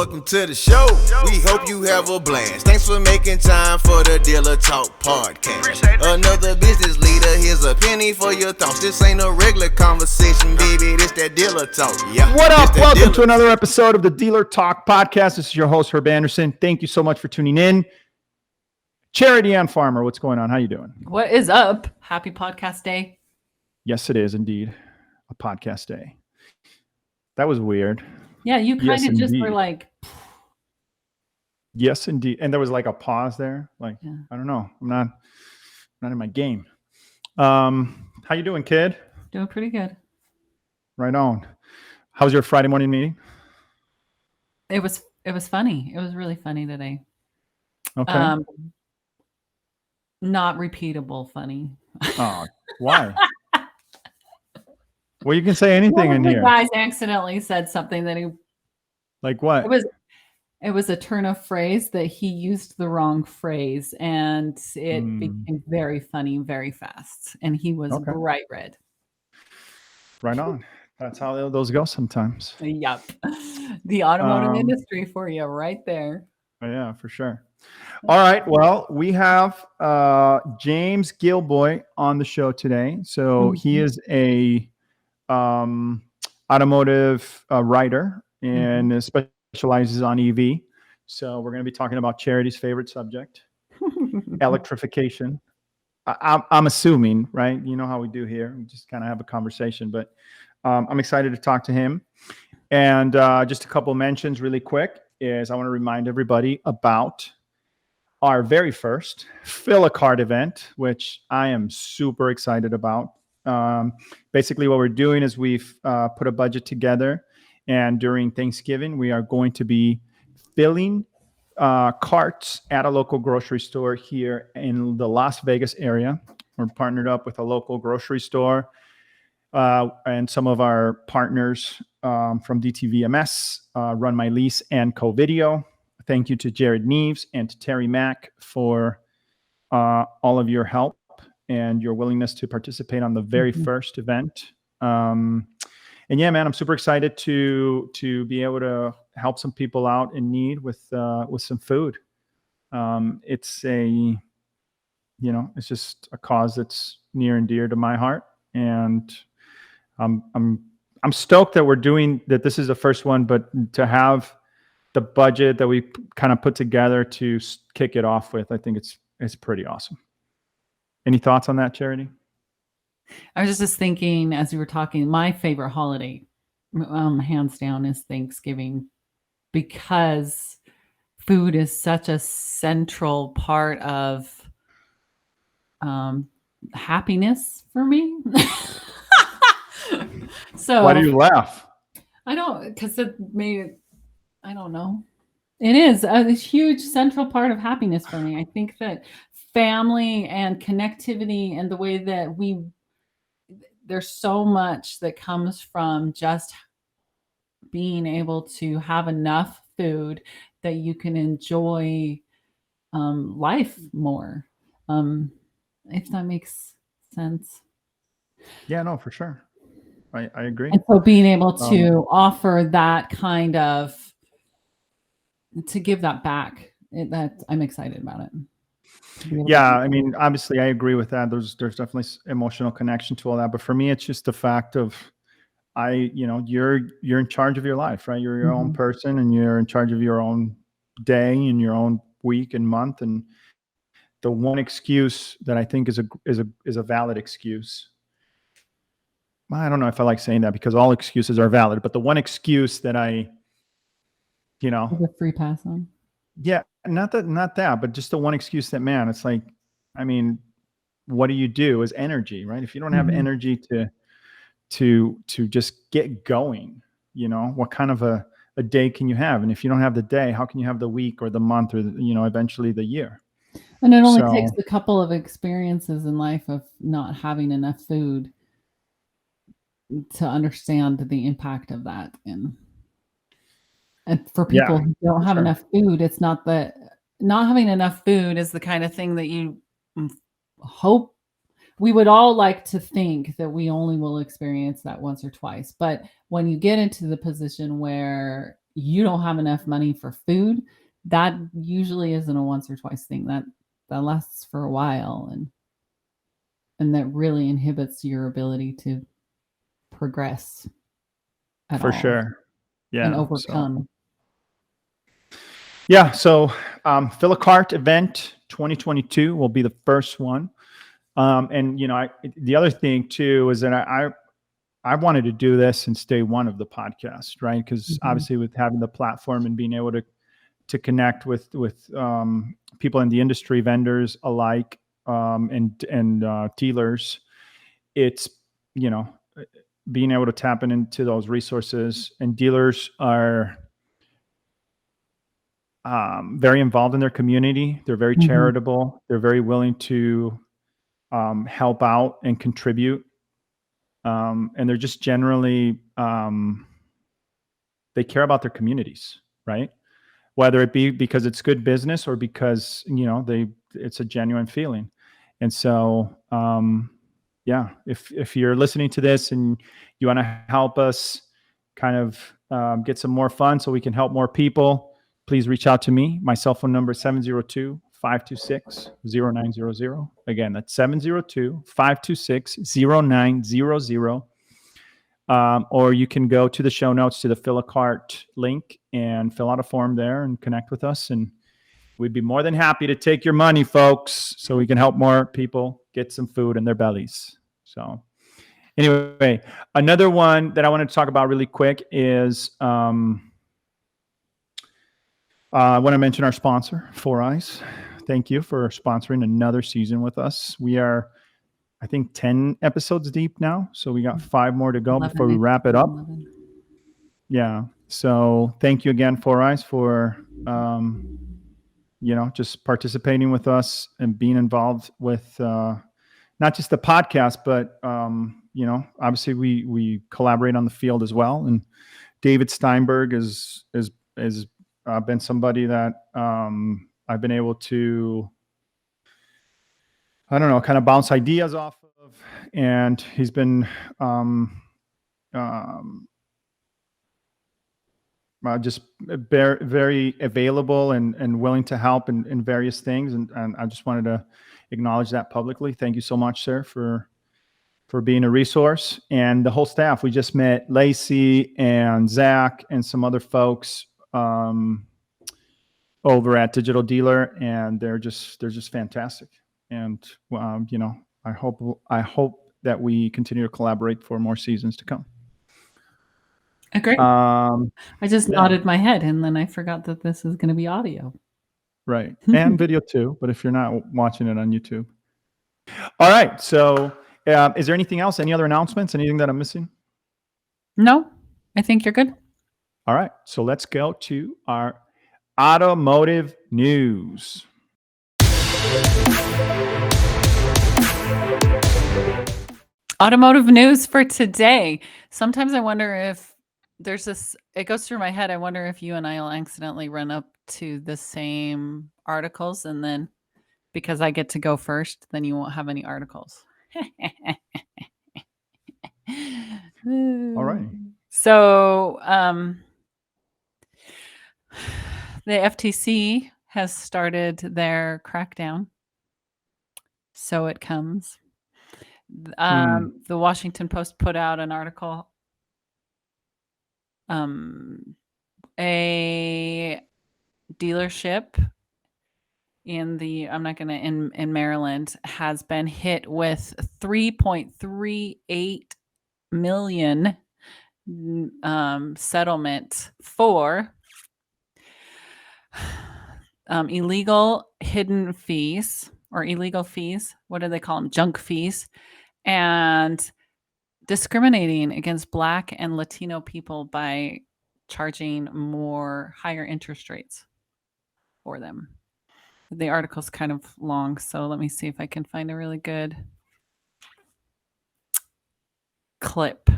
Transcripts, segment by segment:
Welcome to the show. We hope you have a blast. Thanks for making time for the Dealer Talk podcast. Another business leader, here's a penny for your thoughts. This ain't a regular conversation, baby. This that Dealer Talk. Yeah. What up? Welcome to another episode of the Dealer Talk podcast. This is your host, Herb Anderson. Thank you so much for tuning in. Charity Ann Farmer, what's going on? How you doing? What is up? Happy podcast day. Yes, it is indeed a podcast day. That was weird. Yeah, you kind of just indeed. were like, yes, indeed. And there was like a pause there. Like, yeah. I don't know. I'm not in my game. How you doing, kid? Doing pretty good. Right on. How was your Friday morning meeting? It was funny. It was really funny today. Okay. Not repeatable funny. Oh, why? Well, you can say anything in here. The guys accidentally said something that he... Like what? It was a turn of phrase that he used the wrong phrase, and it became very funny very fast. And he was bright red. Right on. That's how those go sometimes. Yep. The automotive industry for you right there. Yeah, for sure. All right. Well, we have James Gilboy on the show today. So he is a automotive writer and specializes on EV. So we're going to be talking about Charity's favorite subject, electrification. I'm assuming, right? You know how we do here. We just kind of have a conversation, but I'm excited to talk to him. And just a couple mentions really quick is I want to remind everybody about our very first Fill a Card event, which I am super excited about. Basically what we're doing is we've put a budget together, and during Thanksgiving, we are going to be filling carts at a local grocery store here in the Las Vegas area. We're partnered up with a local grocery store and some of our partners from DTVMS, Run My Lease, and Covideo. Thank you to Jared Neves and to Terry Mack for all of your help and your willingness to participate on the very first event. And yeah, man, I'm super excited to be able to help some people out in need with some food. It's it's just a cause that's near and dear to my heart, and I'm stoked that we're doing that. This is the first one, but to have the budget that we kind of put together to kick it off with, I think it's pretty awesome. Any thoughts on that, Charity? I was just thinking as we were talking, my favorite holiday, hands down, is Thanksgiving, because food is such a central part of happiness for me. So why do you laugh? I don't, because I don't know. It is a huge central part of happiness for me. I think that family and connectivity and the way that there's so much that comes from just being able to have enough food that you can enjoy life more. If that makes sense. Yeah, no, for sure. I agree. And so being able to offer that kind of, to give that back, that I'm excited about it. Yeah, I mean, obviously I agree with that. There's definitely emotional connection to all that. But for me, it's just the fact of you're in charge of your life, right? You're your own person, and you're in charge of your own day and your own week and month. And the one excuse that I think is a valid excuse. I don't know if I like saying that, because all excuses are valid, but the one excuse that the free pass on. Yeah, not that, but just the one excuse that, man, it's like, I mean, what do you do is energy, right? If you don't have energy to just get going, what kind of a day can you have? And if you don't have the day, how can you have the week or the month or eventually the year? And it only takes a couple of experiences in life of not having enough food to understand the impact of that. And for people who don't have enough food, it's not that not having enough food is the kind of thing that you hope. We would all like to think that we only will experience that once or twice. But when you get into the position where you don't have enough money for food, that usually isn't a once or twice thing. That lasts for a while, and that really inhibits your ability to progress at For all sure. Yeah. and overcome. So Fill a Cart event 2022 will be the first one. And the other thing too is that I wanted to do this since day one of the podcast, right? Because obviously with having the platform and being able to connect with people in the industry, vendors alike, and dealers, it's being able to tap into those resources. And dealers are very involved in their community. They're very charitable. They're very willing to help out and contribute. And they're just generally, they care about their communities, right? Whether it be because it's good business or because, it's a genuine feeling. And so, if you're listening to this and you want to help us kind of get some more funds so we can help more people, please reach out to me. My cell phone number is 702-526-0900. Again, that's 702-526-0900. Or you can go to the show notes to the Fill a Cart link and fill out a form there and connect with us. And we'd be more than happy to take your money, folks, so we can help more people get some food in their bellies. So anyway, another one that I wanted to talk about really quick is I want to mention our sponsor, 4Eyes. Thank you for sponsoring another season with us. We are, I think, 10 episodes deep now. So we got 5 more to go before we wrap it up. 11. Yeah. So thank you again, 4Eyes, for, just participating with us and being involved with not just the podcast, but, obviously we collaborate on the field as well. And David Steinberg is been somebody that I've been able to, kind of bounce ideas off of, and he's been just very available and willing to help in various things, and I just wanted to acknowledge that publicly. Thank you so much, sir, for being a resource, and the whole staff. We just met Lacey and Zach and some other folks over at Digital Dealer, and they're just fantastic. And I hope that we continue to collaborate for more seasons to come. Great. I just nodded my head, and then I forgot that this is going to be audio. Right, and video too. But if you're not watching it on YouTube, all right. So, is there anything else? Any other announcements? Anything that I'm missing? No, I think you're good. All right. So let's go to our automotive news. Automotive news for today. Sometimes I wonder if there's this, it goes through my head. I wonder if you and I will accidentally run up to the same articles, and then because I get to go first, then you won't have any articles. All right. So the FTC has started their crackdown. So it comes. The Washington Post put out an article. A dealership in Maryland has been hit with $3.38 million settlement for illegal hidden fees, or illegal fees. What do they call them? Junk fees, and discriminating against Black and Latino people by charging higher interest rates for them. The article's kind of long, so let me see if I can find a really good clip.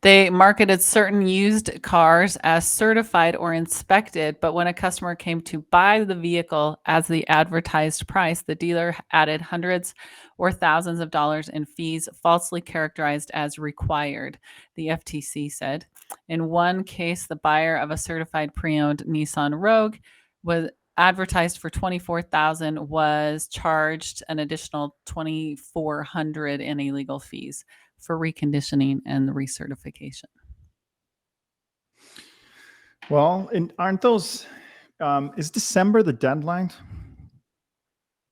They marketed certain used cars as certified or inspected, but when a customer came to buy the vehicle as the advertised price, the dealer added hundreds or thousands of dollars in fees falsely characterized as required, the FTC said. In one case, the buyer of a certified pre-owned Nissan Rogue was advertised for $24,000 was charged an additional $2,400 in illegal fees for reconditioning and the recertification. Well, and aren't those? Is December the deadline?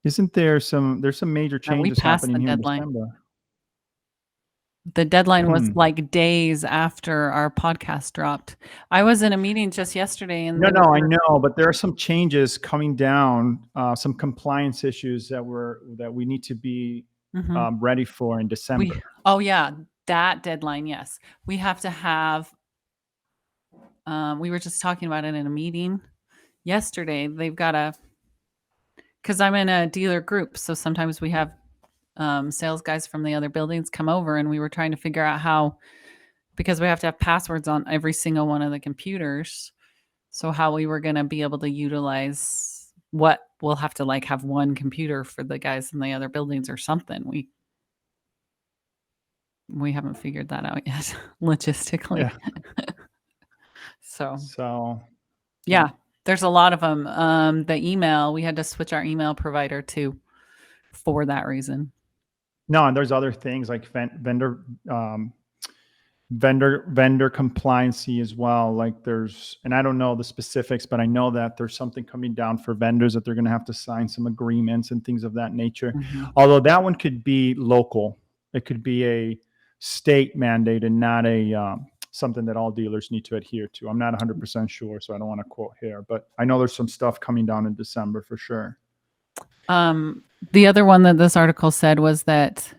Isn't there's some major No, we changes passed happening the here in deadline. December? The deadline was Hmm. like days after our podcast dropped. I was in a meeting just yesterday, and No, they no, I were- know, but there are some changes coming down, some compliance issues that we need to be Mhm. ready for in December. Oh yeah, that deadline. Yes, we have to have. We were just talking about it in a meeting yesterday. They've got a, because I'm in a dealer group, so sometimes we have sales guys from the other buildings come over, and we were trying to figure out how, because we have to have passwords on every single one of the computers. So how we were going to be able to utilize what we'll have to like have one computer for the guys in the other buildings or something. We haven't figured that out yet logistically. Yeah. So Yeah, there's a lot of them. The email, we had to switch our email provider too for that reason. no, and there's other things like vendor compliancy as well. Like there's, and I don't know the specifics, but I know that there's something coming down for vendors that they're going to have to sign some agreements and things of that nature. Although that one could be local, it could be a state mandate and not a something that all dealers need to adhere to. I'm not 100% sure, so I don't want to quote here, but I know there's some stuff coming down in December for sure. The other one that this article said was that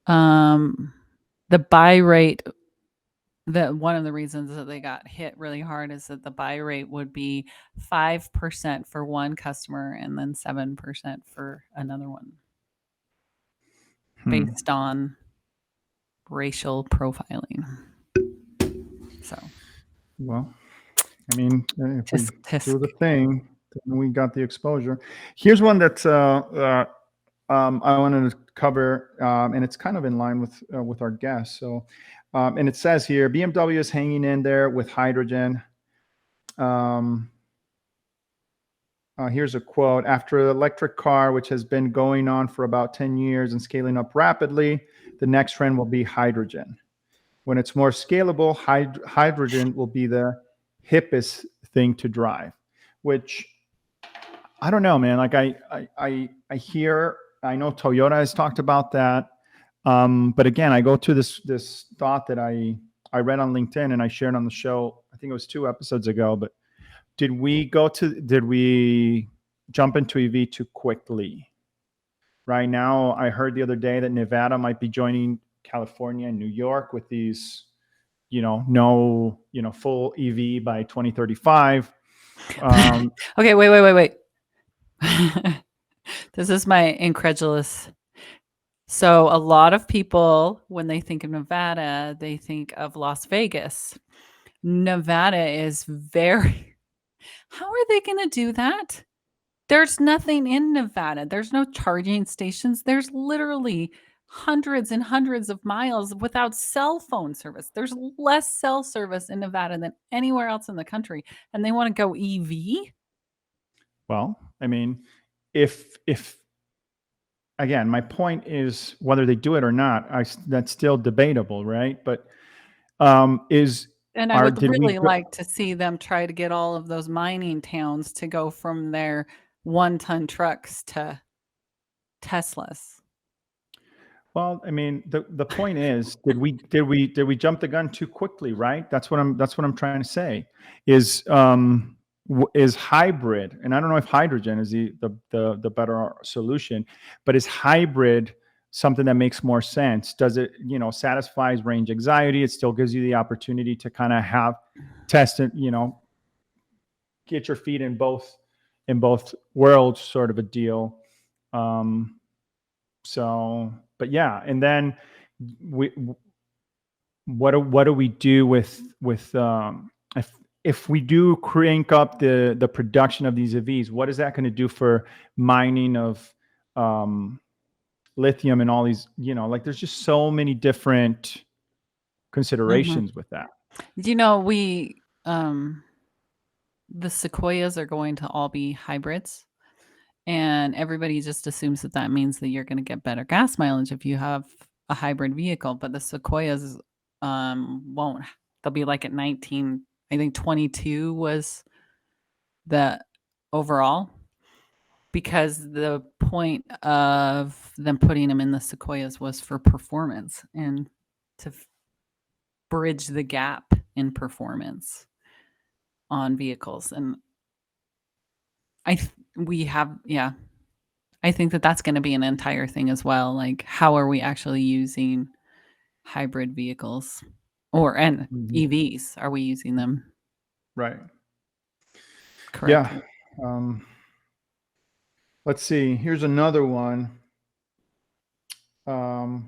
the buy rate, that one of the reasons that they got hit really hard is that the buy rate would be 5% for one customer and then 7% for another one, based on racial profiling. So, well, I mean, if we tisk. do the thing, then we got the exposure. Here's one that I wanted to cover, and it's kind of in line with our guest. So, and it says here, BMW is hanging in there with hydrogen. Here's a quote: "After the electric car, which has been going on for about 10 years and scaling up rapidly, the next trend will be hydrogen. When it's more scalable, hydrogen will be the hippest thing to drive," which I don't know, man. Like I hear, I know Toyota has talked about that. But again, I go to this thought that I read on LinkedIn and I shared on the show. I think it was 2 episodes ago, but did we jump into EV too quickly? Right now, I heard the other day that Nevada might be joining California and New York with these, full EV by 2035. Okay, wait. This is my incredulous. So a lot of people, when they think of Nevada, they think of Las Vegas. Nevada is very... How are they going to do that? There's nothing in Nevada. There's no charging stations. There's literally hundreds and hundreds of miles without cell phone service. There's less cell service in Nevada than anywhere else in the country. And they want to go EV? Well, I mean, if again, my point is whether they do it or not, that's still debatable, right? But And I would really like to see them try to get all of those mining towns to go from their 1-ton trucks to Teslas. Well, I mean, the point is, did we jump the gun too quickly, right? That's what I'm trying to say. Is hybrid, and I don't know if hydrogen is the better solution, but is hybrid something that makes more sense? Does it, satisfies range anxiety? It still gives you the opportunity to kind of test it, get your feet in both worlds, sort of a deal. So, but yeah, and then what do we do with if we do crank up the production of these EVs? What is that going to do for mining of lithium and all these? Like there's just so many different considerations with that. We the Sequoias are going to all be hybrids, and everybody just assumes that means that you're going to get better gas mileage if you have a hybrid vehicle, but the Sequoias won't. They'll be like at 19, I think 22 was the overall, because the point of them putting them in the Sequoias was for performance and to bridge the gap in performance on vehicles. And I think that that's going to be an entire thing as well. Like, how are we actually using hybrid vehicles and EVs? Are we using them? Right. Correctly? Yeah. Let's see. Here's another one. Where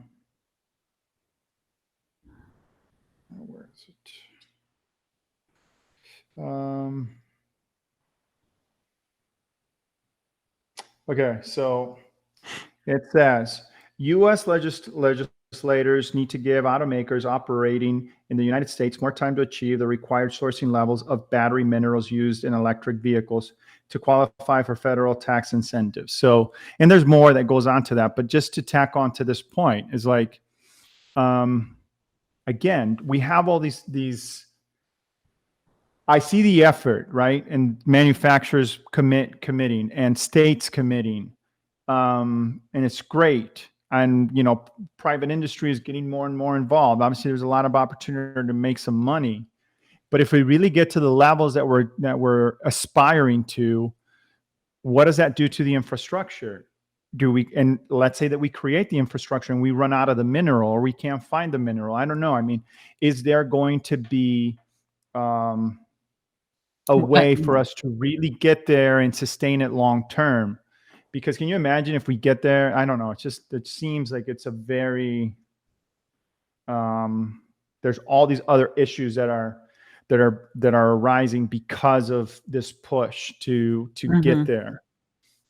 is it? Okay, so it says U.S. legislators need to give automakers operating in the United States more time to achieve the required sourcing levels of battery minerals used in electric vehicles to qualify for federal tax incentives. So, and there's more that goes on to that, but just to tack on to this point is like, again, we have all these. I see the effort, right? And manufacturers committing and states committing. And it's great. And, private industry is getting more and more involved. Obviously, there's a lot of opportunity to make some money. But if we really get to the levels that we're aspiring to, what does that do to the infrastructure? And let's say that we create the infrastructure and we run out of the mineral, or we can't find the mineral. I don't know. I mean, is there going to be a way for us to really get there and sustain it long term? Because can you imagine if we get there? I don't know. It seems like it's a very there's all these other issues that are arising because of this push to get there.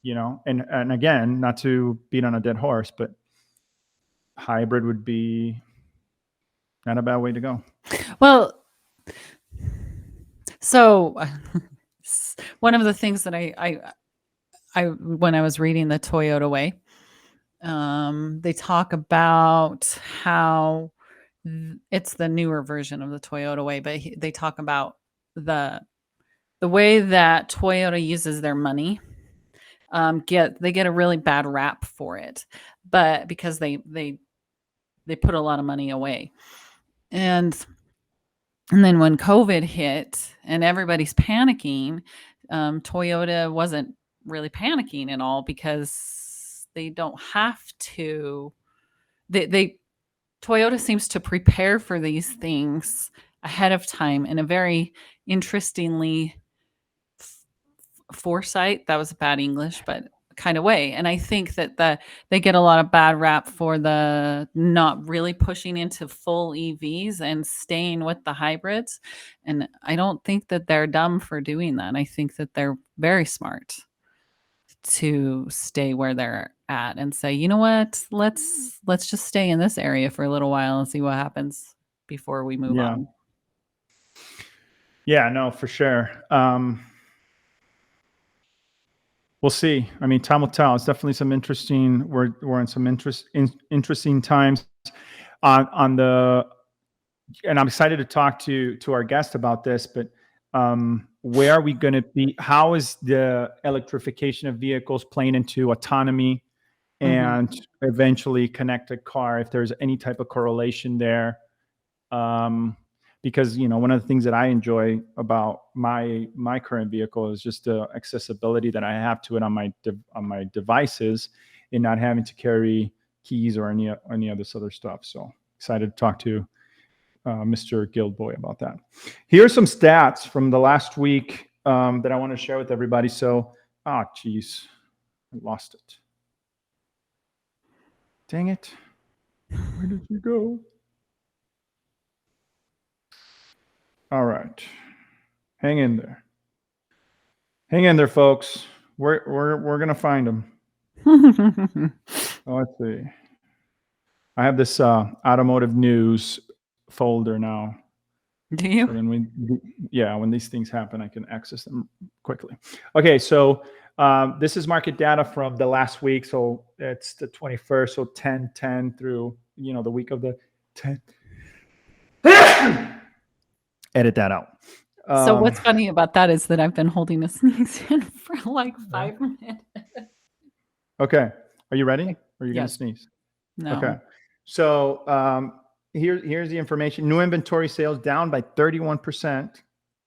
And again, not to beat on a dead horse, but hybrid would be not a bad way to go. Well, so one of the things that I when I was reading the Toyota Way, they talk about how it's the newer version of the Toyota Way, but they talk about the way that Toyota uses their money. They get a really bad rap for it, but because they put a lot of money away, and then when COVID hit and everybody's panicking, Toyota wasn't really panicking at all, because they don't have to. Toyota seems to prepare for these things ahead of time in a very interestingly foresight. That was bad English, but kind of way. And I think that they get a lot of bad rap for the not really pushing into full EVs and staying with the hybrids. And I don't think that they're dumb for doing that. I think that they're very smart to stay where they're at and say, you know what, let's just stay in this area for a little while and see what happens before we move on. Yeah, no, for sure. We'll see. I mean, time will tell. It's definitely some interesting. We're in some interesting times on the. And I'm excited to talk to our guest about this. But where are we going to be? How is the electrification of vehicles playing into autonomy and eventually connected car? If there's any type of correlation there. Because one of the things that I enjoy about my current vehicle is just the accessibility that I have to it on my devices, and not having to carry keys or any of this other stuff. So excited to talk to Mr. Gilboy about that. Here are some stats from the last week that I want to share with everybody. So, geez, I lost it. Dang it! Where did you go? All right. Hang in there. Hang in there, folks. We're gonna find them. Let's see. I have this automotive news folder now. Do you? So then when these things happen, I can access them quickly. Okay, so this is market data from the last week. So it's the 21st, so 10/10 through, the week of the 10th. Edit that out. So what's funny about that is that I've been holding a sneeze in for like 5 minutes. Okay. Are you ready? Or are you going Yes. to sneeze? No. Okay. So here's the information. New inventory sales down by 31%.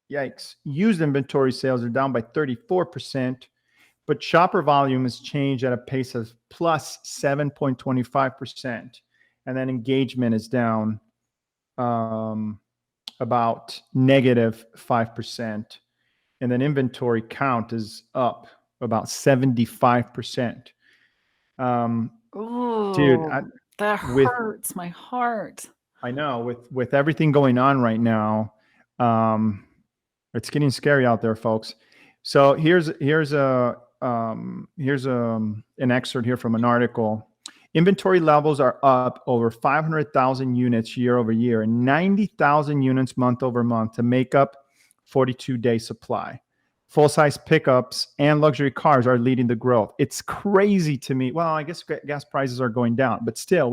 Yikes. Used inventory sales are down by 34%, but shopper volume has changed at a pace of plus 7.25%. And then engagement is down about negative 5%. And then inventory count is up about 75%. Oh, Dude, that hurts my heart. I know with everything going on right now, it's getting scary out there, folks. So here's an excerpt here from an article. Inventory levels are up over 500,000 units year over year and 90,000 units month over month to make up 42-day supply. Full-size pickups and luxury cars are leading the growth. It's crazy to me. Well, I guess gas prices are going down, but still,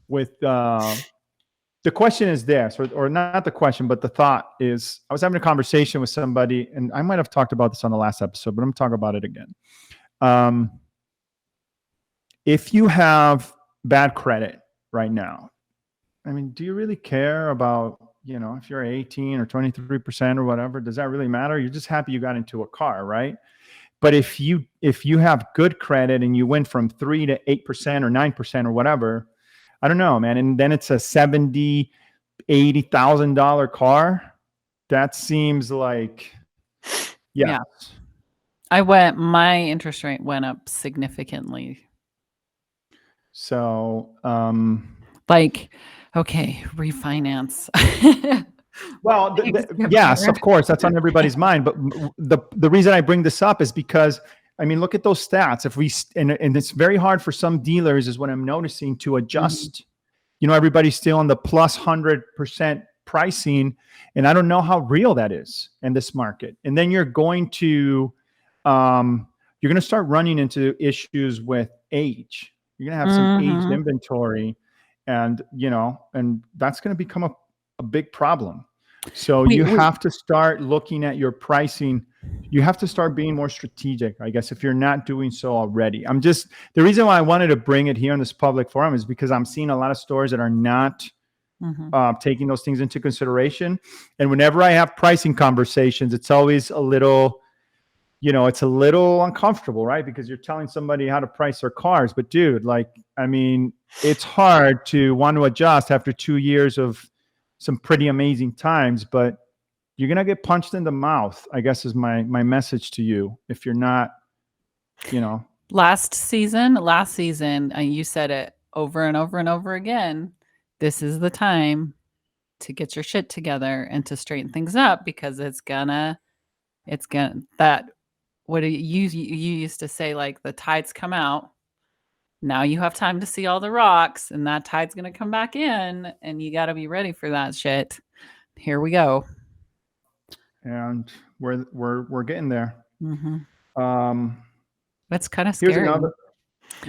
with the question is this, or not the question, but the thought is, I was having a conversation with somebody, and I might have talked about this on the last episode, but I'm talking about it again. If you have bad credit right now, I mean, do you really care about, if you're 18 or 23% or whatever? Does that really matter? You're just happy you got into a car, right? But if you have good credit and you went from 3 to 8% or 9% or whatever, I don't know, man. And then it's a $70,000, $80,000 car. That seems like, yeah. My interest rate went up significantly. So, okay, refinance. Well, yes, of course, that's on everybody's mind. But the reason I bring this up is because, I mean, look at those stats. And it's very hard for some dealers, is what I'm noticing, to adjust. Mm-hmm. Everybody's still on the plus 100% pricing, and I don't know how real that is in this market. And then you're going to start running into issues with age. You're going to have some aged inventory, and that's going to become a big problem. So you have to start looking at your pricing. You have to start being more strategic, I guess, if you're not doing so already. The reason why I wanted to bring it here on this public forum is because I'm seeing a lot of stores that are not taking those things into consideration. And whenever I have pricing conversations, it's always a little, it's a little uncomfortable, right? Because you're telling somebody how to price their cars. But dude, it's hard to want to adjust after 2 years of some pretty amazing times, but you're going to get punched in the mouth, I guess, is my message to you. If you're not, Last season, you said it over and over and over again. This is the time to get your shit together and to straighten things up, because what you used to say, like, the tides come out. Now you have time to see all the rocks, and that tide's going to come back in, and you got to be ready for that shit. Here we go. And we're getting there. That's kind of scary.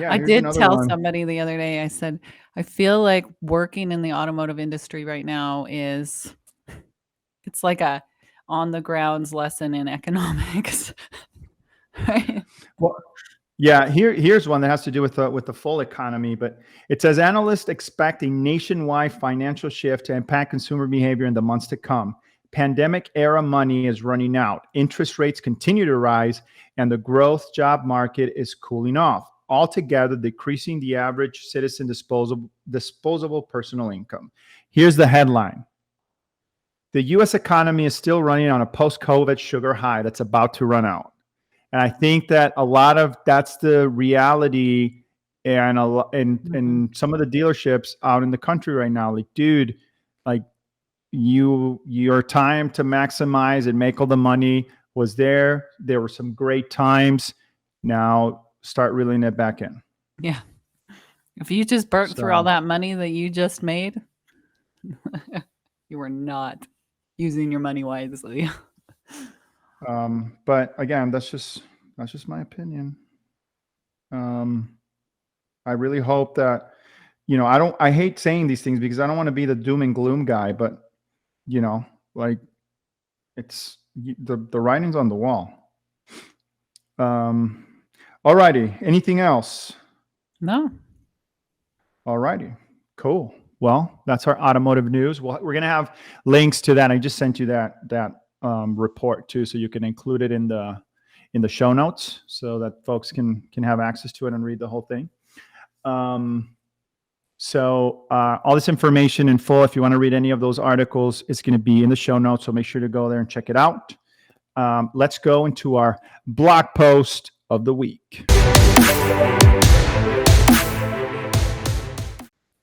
I did tell somebody the other day, I said, I feel like working in the automotive industry right now it's like a on the grounds lesson in economics. Right? Well, yeah, here's one that has to do with the full economy, but it says analysts expect a nationwide financial shift to impact consumer behavior in the months to come. Pandemic era money is running out. Interest rates continue to rise, and the growth job market is cooling off, altogether decreasing the average citizen disposable personal income. Here's the headline. The U.S. economy is still running on a post-COVID sugar high that's about to run out. And I think that that's the reality, and some of the dealerships out in the country right now. Like, dude, like, your time to maximize and make all the money was there. There were some great times. Now start reeling it back in. Yeah. If you just burnt through all that money that you just made, you were not using your money wisely. But again, that's just my opinion. I really hope that, I hate saying these things because I don't want to be the doom and gloom guy, but like it's the writing's on the wall. Alrighty. Anything else? No. Alrighty. Cool. Well, that's our automotive news. We're going to have links to that. I just sent you that report too, so you can include it in the show notes so that folks can have access to it and read the whole thing. So all this information in full, if you want to read any of those articles, it's going to be in the show notes. So make sure to go there and check it out. Let's go into our blog post of the week.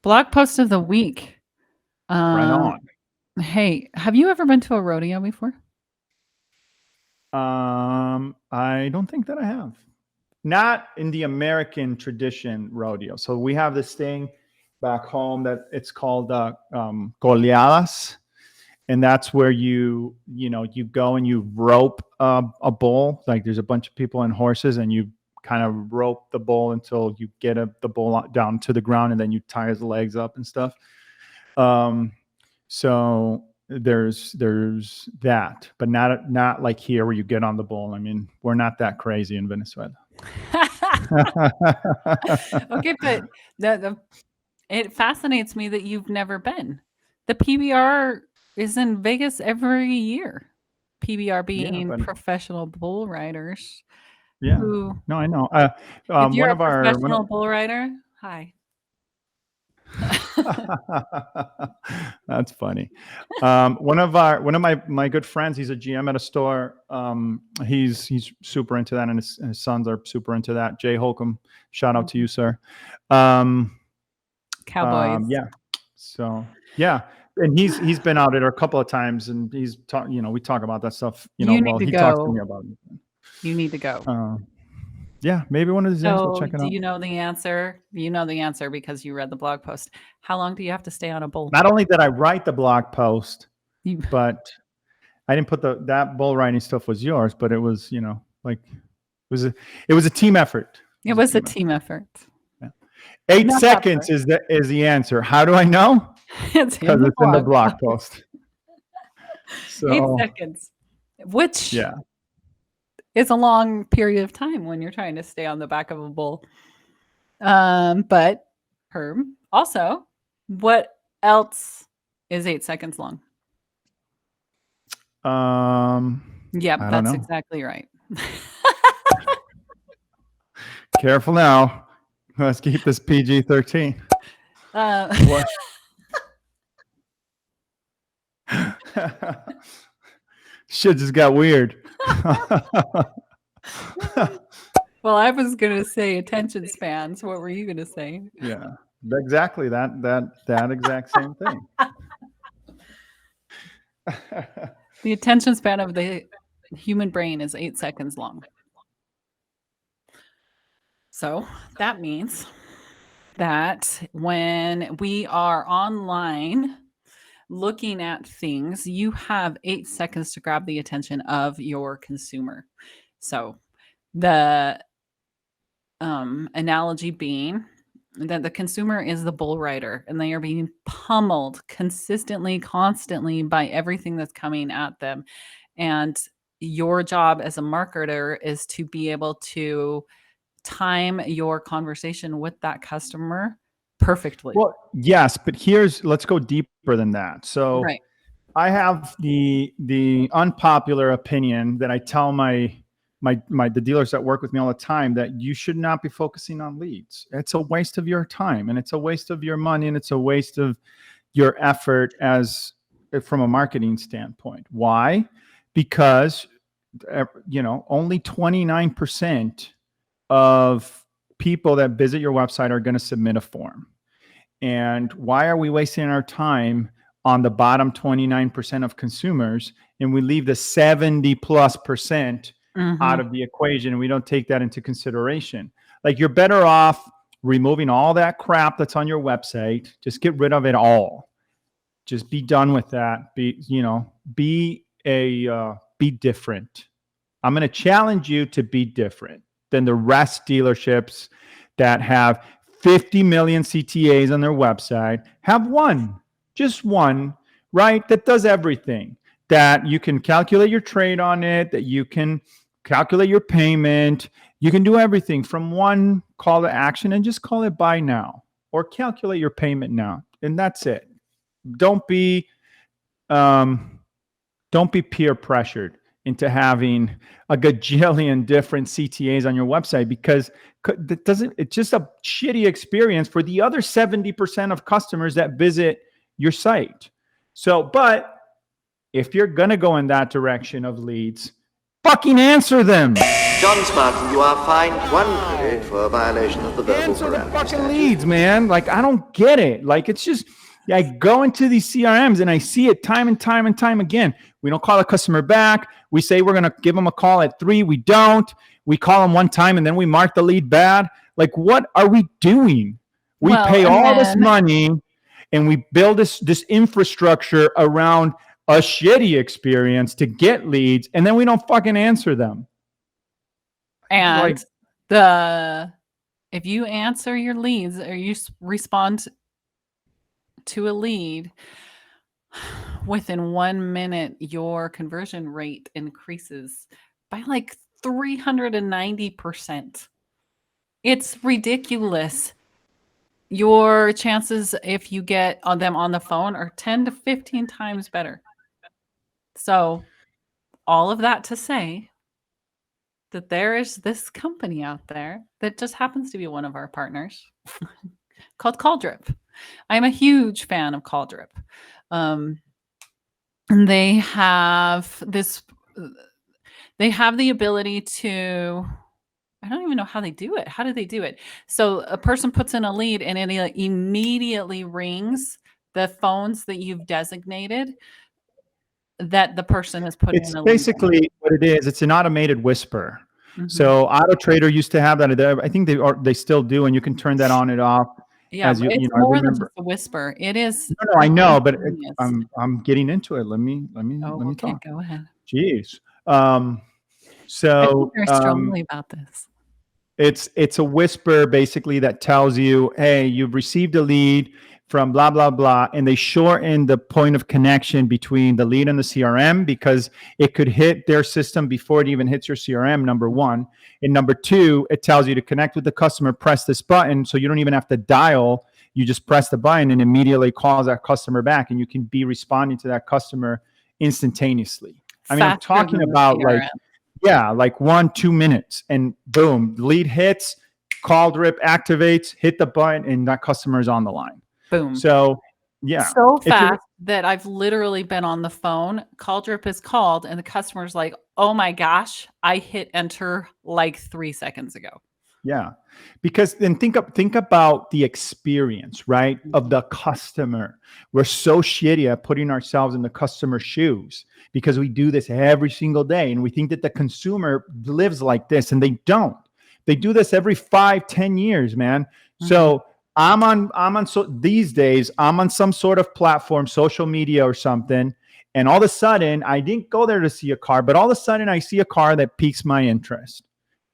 Blog post of the week. Right on. Hey, have you ever been to a rodeo before? I don't think that I have. Not in the American tradition rodeo. So we have this thing back home that it's called coleadas, and that's where you go and you rope a bull. Like there's a bunch of people and horses, and you kind of rope the bull until you get the bull down to the ground, and then you tie his legs up and stuff. So there's that, but not like here where you get on the bull. I mean, we're not that crazy in Venezuela. Okay, but it fascinates me that you've never been. The PBR is in Vegas every year. PBR being professional bull riders. Yeah. No, I know. If you're a professional bull rider, hi. That's funny. One of my good friends, he's a GM at a store. He's super into that, and his sons are super into that. Jay Holcomb, shout out to you, sir. Cowboys. Yeah. So yeah, and he's been out there a couple of times, and he's we talk about that stuff. He talks to me about it. You need to go. Yeah, maybe one of these days we'll check it out. Do you know the answer? You know the answer because you read the blog post. How long do you have to stay on a bull? Not only did I write the blog post, but I didn't put that bull riding stuff was yours, but it was, like it was a team effort. It was a team effort. Yeah. 8 seconds is the answer. How do I know? It's because it's in the blog post. So, 8 seconds, which it's a long period of time when you're trying to stay on the back of a bull. But Herb, also, what else is 8 seconds long? Yep, that's exactly right. Careful now. Let's keep this PG-13. What? Shit just got weird. Well, I was gonna say attention spans. What were you gonna say? Yeah, exactly that exact same thing. The attention span of the human brain is 8 seconds long. So that means that when we are online looking at things, you have 8 seconds to grab the attention of your consumer. So the analogy being that the consumer is the bull rider, and they are being pummeled consistently, constantly by everything that's coming at them. And your job as a marketer is to be able to time your conversation with that customer perfectly. Well, yes, but let's go deeper than that. So I have the unpopular opinion that I tell the dealers that work with me all the time, that you should not be focusing on leads. It's a waste of your time, and it's a waste of your money, and it's a waste of your effort from a marketing standpoint. Why? Because only 29% of people that visit your website are going to submit a form. And why are we wasting our time on the bottom 29% of consumers, and we leave the 70+% out of the equation, and we don't take that into consideration. Like, you're better off removing all that crap that's on your website. Just get rid of it all. Just be done with that. Be different. I'm going to challenge you to be different than the rest dealerships that have 50 million CTAs on their website. Have one, just one, right? That does everything. That you can calculate your trade on it, that you can calculate your payment. You can do everything from one call to action and just call it buy now or calculate your payment now. And that's it. Don't be peer pressured into having a gajillion different CTAs on your website, because it's just a shitty experience for the other 70% of customers that visit your site. So, but if you're going to go in that direction of leads, fucking answer them. John Smartin, you are fined 1 credit for a violation of the verbal Answer the parameter fucking statute. leads, man. Like, I don't get it. Like, it's just, I go into these CRMs and I see it time and time and time again. We don't call a customer back. We say we're going to give them a call at 3. We don't. We call them one time and then we mark the lead bad. Like, what are we doing? We pay all this money and we build this infrastructure around a shitty experience to get leads, and then we don't fucking answer them. And if you answer your leads or you respond to a lead within 1 minute, your conversion rate increases by like 390%. It's ridiculous. Your chances, if you get on them on the phone, are 10 to 15 times better. So all of that to say that there is this company out there that just happens to be one of our partners called Calldrip. I'm a huge fan of Calldrip. And they have the ability to, I don't even know how they do it. How do they do it? So a person puts in a lead and it immediately rings the phones that you've designated that the person is putting in a lead. It's basically what it is. It's an automated whisper. So Auto Trader used to have that. I think they still do, and you can turn that on and off. Yeah, it's more than just a whisper. It is. No, I know, but I'm getting into it. Let me talk. Go ahead. Jeez. I feel very strongly about this. It's a whisper basically that tells you, hey, you've received a lead from blah, blah, blah. And they shorten the point of connection between the lead and the CRM because it could hit their system before it even hits your CRM, number one. And number two, it tells you to connect with the customer, press this button. So you don't even have to dial. You just press the button and immediately calls that customer back. And you can be responding to that customer instantaneously. I mean, I'm talking about like 1-2 minutes and boom, lead hits, Calldrip activates, hit the button, and that customer is on the line. Boom. So, yeah. So fast that I've literally been on the phone. Calldrip is called, and the customer's like, oh my gosh, I hit enter like 3 seconds ago. Yeah. Because then think about the experience, right, of the customer. We're so shitty at putting ourselves in the customer's shoes because we do this every single day. And we think that the consumer lives like this, and they don't. They do this every 5-10 years, man. So these days, I'm on some sort of platform, social media or something. And all of a sudden, I didn't go there to see a car, but all of a sudden I see a car that piques my interest,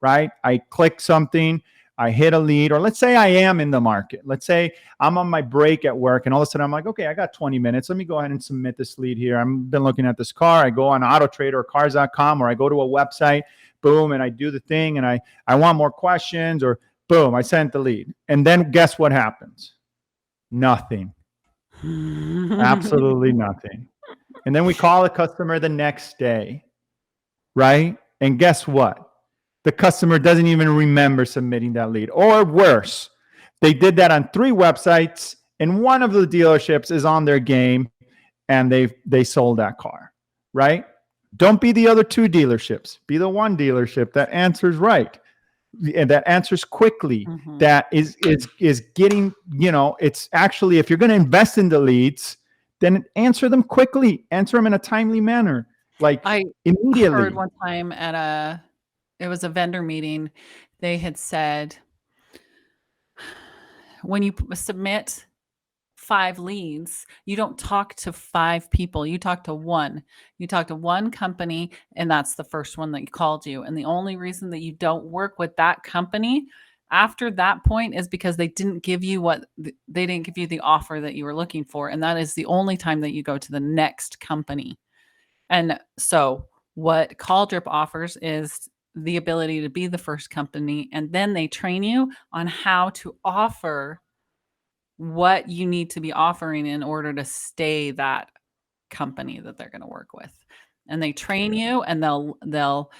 right? I click something, I hit a lead, or let's say I am in the market. Let's say I'm on my break at work and all of a sudden I'm like, okay, I got 20 minutes. Let me go ahead and submit this lead here. I've been looking at this car. I go on Auto Trader or cars.com, or I go to a website, boom, and I do the thing and I want more questions, or boom, I sent the lead. And then guess what happens? Nothing. Absolutely nothing. And then we call the customer the next day, right? And guess what? The customer doesn't even remember submitting that lead. Or worse, they did that on 3 websites and one of the dealerships is on their game and they sold that car, right? Don't be the other 2 dealerships. Be the one dealership that answers right. And that answers quickly, that is getting, it's actually, if you're going to invest in the leads, then answer them quickly. Answer them in a timely manner, like I immediately. heard one time it was a vendor meeting, they had said, when you submit 5 leads, you don't talk to 5 people. You talk to one. You talk to one company, and that's the first one that called you. And the only reason that you don't work with that company after that point is because they didn't give you the offer that you were looking for. And that is the only time that you go to the next company. And so what Calldrip offers is the ability to be the first company, and then they train you on how to offer what you need to be offering in order to stay that company that they're going to work with. And they train you, and they'll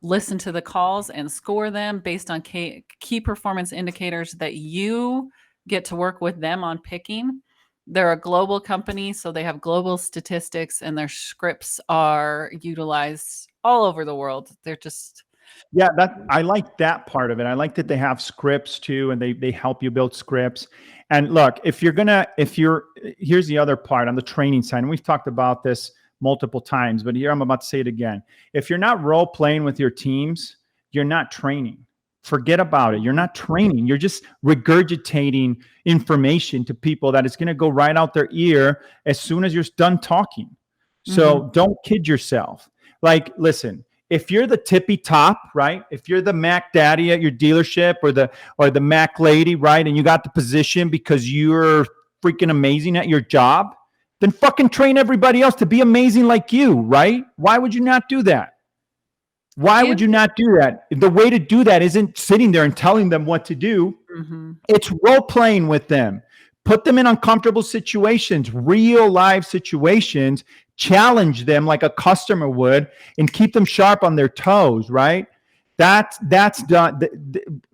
listen to the calls and score them based on key performance indicators that you get to work with them on picking. They're a global company, so they have global statistics, and their scripts are utilized all over the world. They're just... Yeah, I like that part of it. I like that they have scripts too, and they help you build scripts. And look, here's the other part on the training side, and we've talked about this multiple times, but here I'm about to say it again. If you're not role playing with your teams, you're not training. Forget about it. You're not training. You're just regurgitating information to people that is going to go right out their ear as soon as you're done talking. So don't kid yourself. Like, listen, if you're the tippy top, right? If you're the Mac daddy at your dealership or the Mac lady, right? And you got the position because you're freaking amazing at your job, then fucking train everybody else to be amazing like you, right? Why would you not do that? Why would you not do that? The way to do that isn't sitting there and telling them what to do. It's role playing with them. Put them in uncomfortable situations, real live situations, challenge them like a customer would, and keep them sharp on their toes, right? That's done.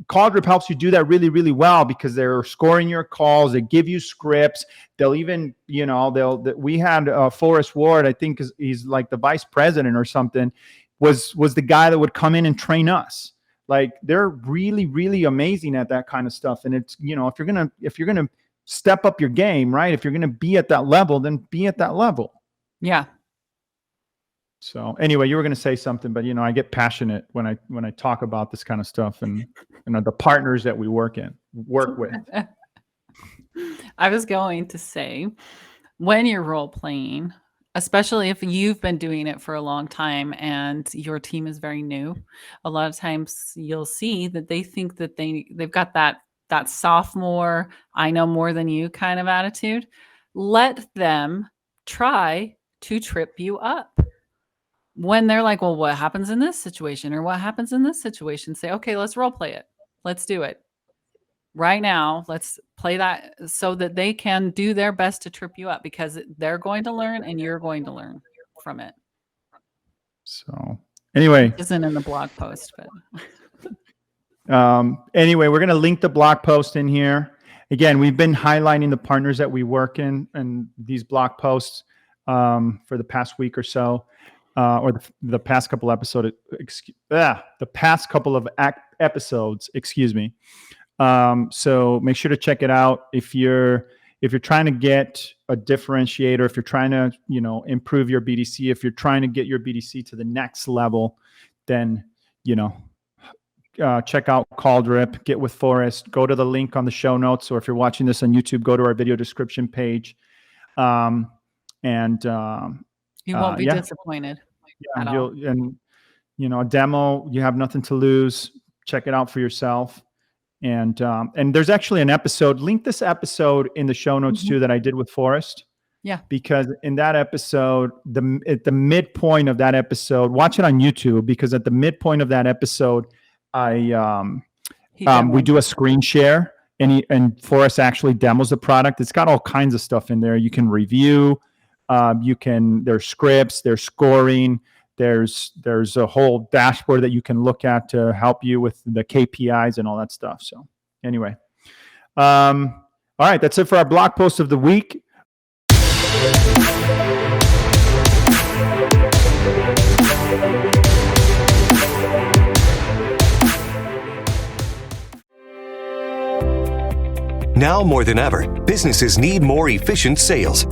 Calldrip helps you do that really, really well because they're scoring your calls. They give you scripts. They'll even, we had Forrest Ward, I think he's like the vice president or something, was the guy that would come in and train us. Like, they're really, really amazing at that kind of stuff. And it's, if you're gonna step up your game, right? If you're gonna be at that level, then be at that level. Yeah. So anyway, you were going to say something, but I get passionate when I talk about this kind of stuff and the partners that we work with. I was going to say, when you're role playing, especially if you've been doing it for a long time and your team is very new, a lot of times you'll see that they think that they've got that sophomore, I know more than you kind of attitude. Let them try to trip you up. When they're like, well, what happens in this situation or what happens in this situation? Say, okay, let's role play it. Let's do it right now. Let's play that so that they can do their best to trip you up, because they're going to learn and you're going to learn from it. So anyway, it isn't in the blog post, but anyway, we're going to link the blog post in here. Again, we've been highlighting the partners that we work in and these blog posts for the past week or so. Or the past couple episodes, excuse me. So make sure to check it out. If you're trying to get a differentiator, if you're trying to, improve your BDC, if you're trying to get your BDC to the next level, then, check out Calldrip, get with Forrest, go to the link on the show notes. Or if you're watching this on YouTube, go to our video description page. You won't be disappointed. Yeah, a demo, you have nothing to lose. Check it out for yourself. And there's actually an episode, link this episode in the show notes too, that I did with Forrest. Yeah. Because in that episode, at the midpoint of that episode, watch it on YouTube, because at the midpoint of that episode, we do a screen share and Forrest actually demos the product. It's got all kinds of stuff in there. You can review. There's scripts, there's scoring, there's a whole dashboard that you can look at to help you with the KPIs and all that stuff. So anyway, all right, that's it for our blog post of the week. Now more than ever, businesses need more efficient sales.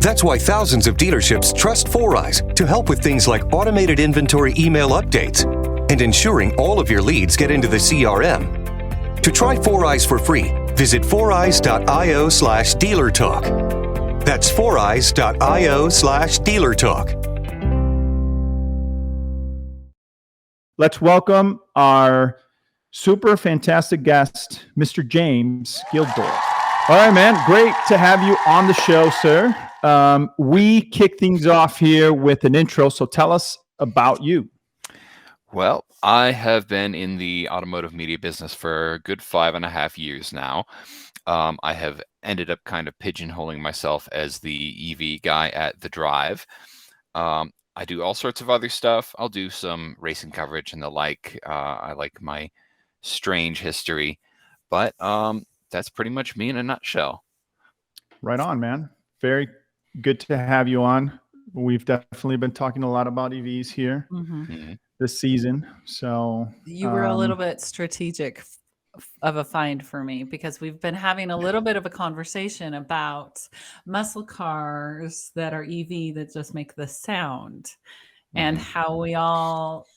That's why thousands of dealerships trust 4Eyes to help with things like automated inventory email updates and ensuring all of your leads get into the CRM. To try 4Eyes for free, visit 4eyes.io/dealertalk. That's 4eyes.io/dealertalk. Let's welcome our super fantastic guest, Mr. James Gilboy. All right, man. Great to have you on the show, sir. We kick things off here with an intro, so tell us about you. Well, I have been in the automotive media business for a good 5.5 years now. I have ended up kind of pigeonholing myself as the EV guy at The Drive. I do all sorts of other stuff. I'll do some racing coverage and the like. I like my strange history, but that's pretty much me in a nutshell. Right on, man. Very good to have you on. We've definitely been talking a lot about EVs here this season. So you were a little bit strategic of a find for me, because we've been having a little bit of a conversation about muscle cars that are EV that just make the sound, and how we all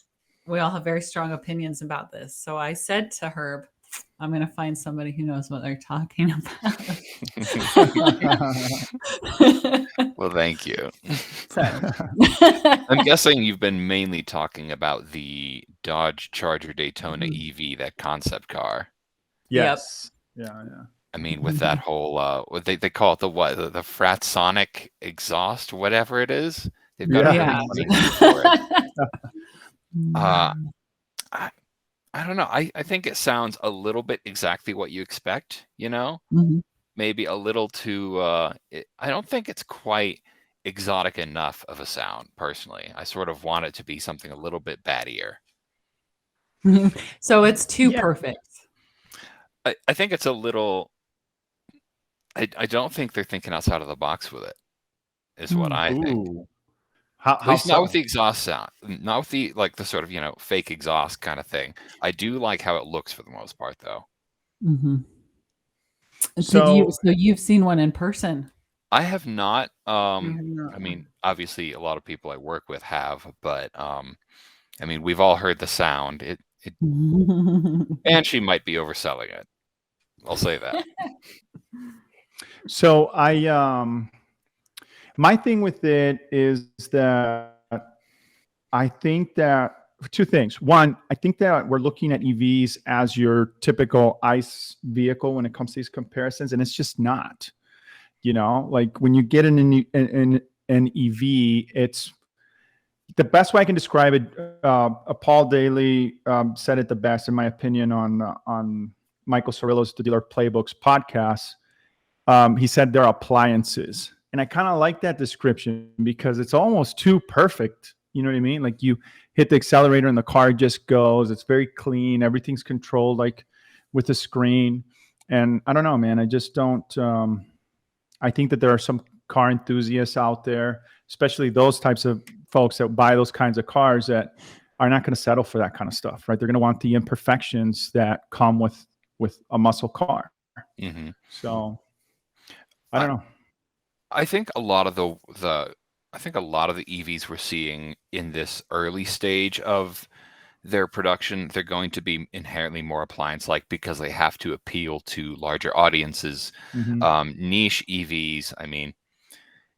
have very strong opinions about this. So I said to Herb, I'm going to find somebody who knows what they're talking about. Well, thank you. So. I'm guessing you've been mainly talking about the Dodge Charger Daytona EV, that concept car. Yes. Yep. Yeah. I mean, with that whole, what they call it, the Fratsonic exhaust, whatever it is. They've got a really funny name for it. I don't know. I think it sounds a little bit exactly what you expect, you know? Maybe a little too, I don't think it's quite exotic enough of a sound, personally. I sort of want it to be something a little bit battier. So it's too perfect. I think it's a little, I don't think they're thinking outside of the box with it, is what I think. At least not with the exhaust sound, not with the the sort of fake exhaust kind of thing. I do like how it looks for the most part, though. So you've seen one in person? I have not. I mean, obviously, a lot of people I work with have, but I mean, we've all heard the sound. It and she might be overselling it. I'll say that. So my thing with it is that I think that two things. One, I think that we're looking at EVs as your typical ICE vehicle when it comes to these comparisons, and it's just not. Like when you get an EV, it's the best way I can describe it. Paul Daly said it the best, in my opinion, on Michael Cirillo's The Dealer Playbooks podcast. He said they're appliances. And I kind of like that description because it's almost too perfect. You know what I mean? Like you hit the accelerator and the car just goes. It's very clean. Everything's controlled like with a screen. And I don't know, man. I just don't. I think that there are some car enthusiasts out there, especially those types of folks that buy those kinds of cars, that are not going to settle for that kind of stuff, right? They're going to want the imperfections that come with a muscle car. So I don't know. I think a lot of the EVs we're seeing in this early stage of their production, they're going to be inherently more appliance-like because they have to appeal to larger audiences. Niche EVs, I mean,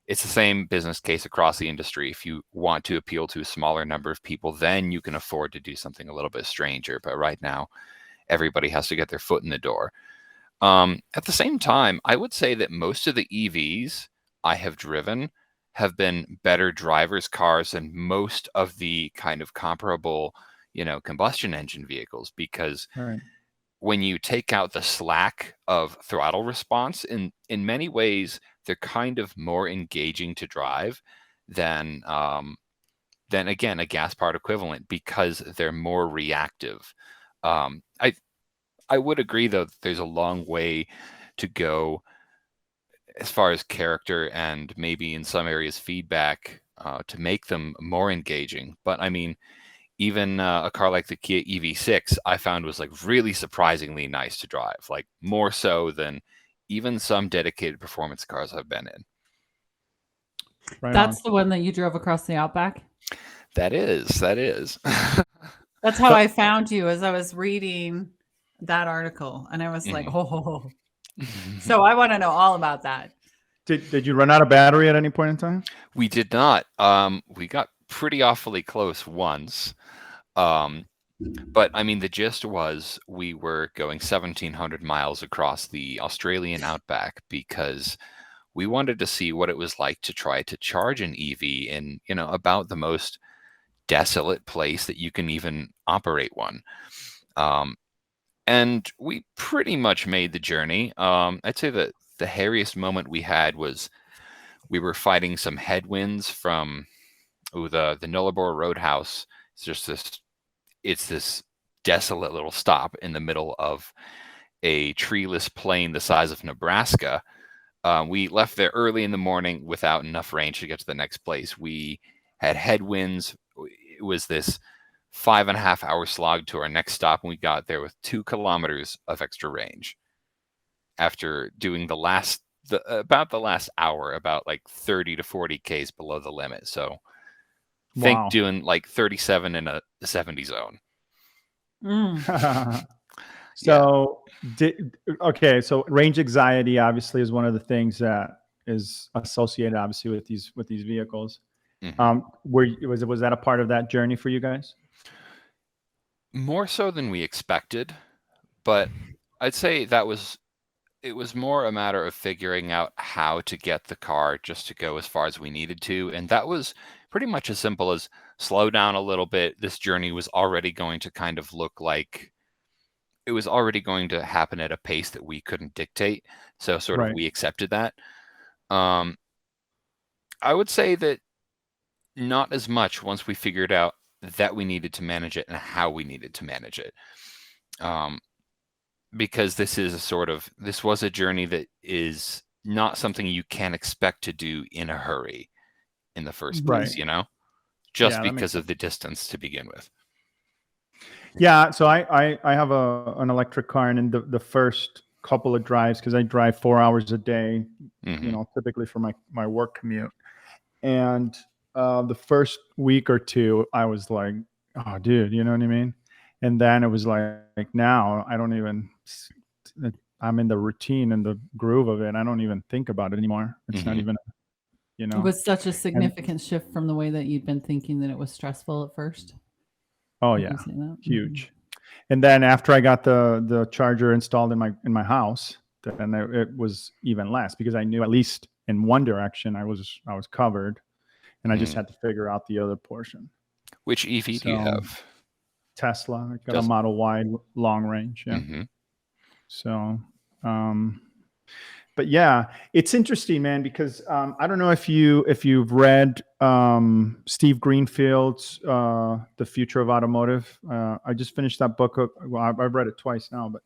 it's the same business case across the industry. If you want to appeal to a smaller number of people, then you can afford to do something a little bit stranger. But right now, everybody has to get their foot in the door. At the same time, I would say that most of the EVs I have driven have been better drivers' cars than most of the kind of comparable, combustion engine vehicles, because when you take out the slack of throttle response, in many ways, they're kind of more engaging to drive than again, a gas powered equivalent, because they're more reactive. I would agree, though, that there's a long way to go as far as character and maybe in some areas feedback to make them more engaging. But I mean, even a car like the Kia EV6, I found was like really surprisingly nice to drive, like more so than even some dedicated performance cars I've been in. Right That's on. the one that you drove across the Outback. That is. That's how I found you as I was reading that article, and I was like, oh. So I want to know all about that. Did you run out of battery at any point in time? We did not. We got pretty awfully close once. But I mean, the gist was we were going 1,700 miles across the Australian Outback because we wanted to see what it was like to try to charge an EV in, about the most desolate place that you can even operate one. And we pretty much made the journey. I'd say that the hairiest moment we had was we were fighting some headwinds from the Nullarbor Roadhouse. It's this desolate little stop in the middle of a treeless plain the size of Nebraska. We left there early in the morning without enough range to get to the next place. We had headwinds. It was this 5.5-hour slog to our next stop, and we got there with 2 kilometers of extra range after doing about the last hour, about like 30 to 40 Ks below the limit. So think Wow. doing like 37 in a 70 zone. So, so range anxiety obviously is one of the things that is associated obviously with these vehicles. Was that a part of that journey for you guys? More so than we expected, but I'd say it was more a matter of figuring out how to get the car just to go as far as we needed to, and that was pretty much as simple as slow down a little bit. This journey was already going to kind of look like it was already going to happen at a pace that we couldn't dictate, so sort of we accepted that. I would say that not as much once we figured out that we needed to manage it and how we needed to manage it. Because this was a journey that is not something you can expect to do in a hurry in the first place, just because of the distance to begin with. Yeah. So I have an electric car, and in the first couple of drives, because I drive 4 hours a day, typically for my work commute. And the first week or two, I was like, oh, dude, you know what I mean? And then it was like now I'm in the routine and the groove of it. I don't even think about it anymore. It's not even, It was such a significant shift from the way that you'd been thinking that it was stressful at first. Oh yeah, huge. And then after I got the charger installed in my house, then it was even less, because I knew at least in one direction I was covered. And I just had to figure out the other portion. Which EV do you have? Tesla. I got a Model Y long range. Yeah. So, but yeah, it's interesting, man, because I don't know if you've read Steve Greenfield's The Future of Automotive. I just finished that book. Well, I've read it twice now, but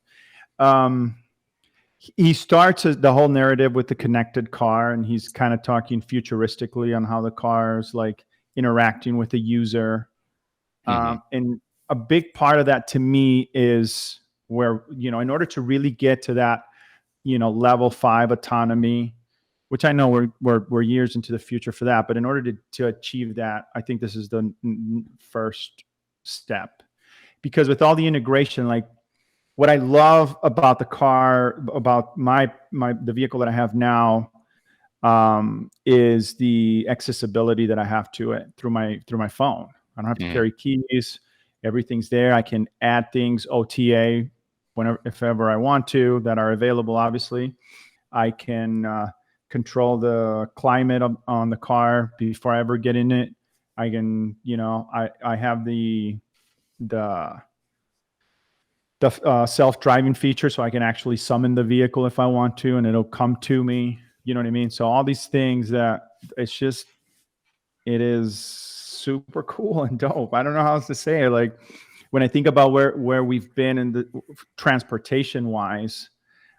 he starts the whole narrative with the connected car, and he's kind of talking futuristically on how the car is like interacting with the user. And a big part of that to me is where, in order to really get to that, level 5 autonomy, which I know we're years into the future for that, but in order to achieve that, I think this is the first step, because with all the integration, like, what I love about the car, about the vehicle that I have now, is the accessibility that I have to it through my phone. I don't have to carry keys. Everything's there. I can add things OTA if ever I want to, that are available. Obviously, I can control the climate on the car before I ever get in it. I can, I have the self-driving feature, so I can actually summon the vehicle if I want to, and it'll come to me. You know what I mean? So all these things that it is super cool and dope. I don't know how else to say it. Like, when I think about where we've been in the transportation wise,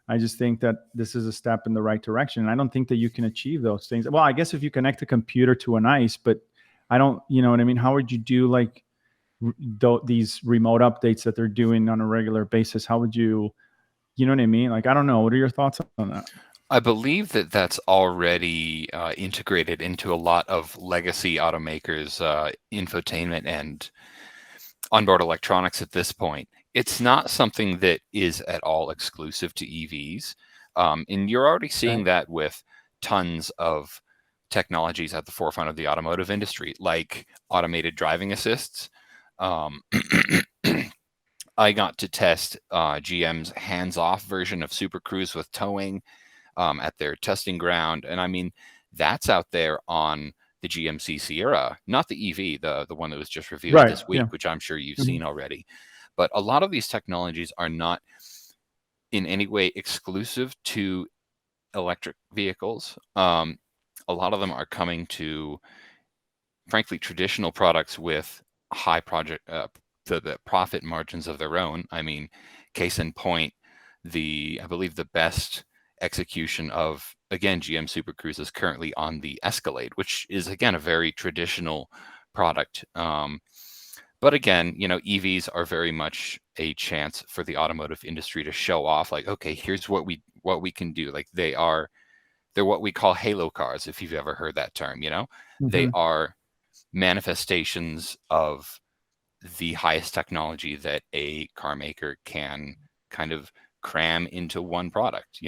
I just think that this is a step in the right direction. And I don't think that you can achieve those things. Well, I guess if you connect a computer to an ICE, but I don't, you know what I mean? How would you do like these remote updates that they're doing on a regular basis? How would you know what I mean? Like, I don't know. What are your thoughts on that? I believe that that's already integrated into a lot of legacy automakers' infotainment and onboard electronics at this point. It's not something that is at all exclusive to EVs. And you're already seeing that with tons of technologies at the forefront of the automotive industry, like automated driving assists. I got to test GM's hands-off version of Super Cruise with towing at their testing ground. And I mean, that's out there on the GMC Sierra, not the EV, the one that was just revealed this week, which I'm sure you've seen already. But a lot of these technologies are not in any way exclusive to electric vehicles. A lot of them are coming to, frankly, traditional products with high the profit margins of their own. I mean, case in point, I believe the best execution of, again, GM Super Cruise is currently on the Escalade, which is, again, a very traditional product. But again, EVs are very much a chance for the automotive industry to show off, like, okay, here's what we can do. Like they're what we call halo cars, if you've ever heard that term. They are manifestations of the highest technology that a car maker can kind of cram into one product.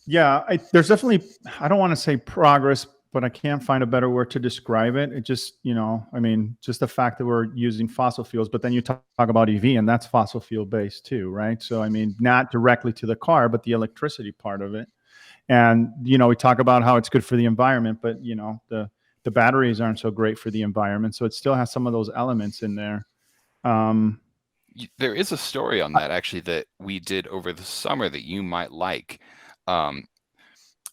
Yeah, there's definitely, I don't want to say progress, but I can't find a better word to describe it. It just, I mean, just the fact that we're using fossil fuels, but then you talk about EV and that's fossil fuel based too, right? So, I mean, not directly to the car, but the electricity part of it. And, we talk about how it's good for the environment, but, the batteries aren't so great for the environment. So it still has some of those elements in there. There is a story on that actually that we did over the summer that you might like.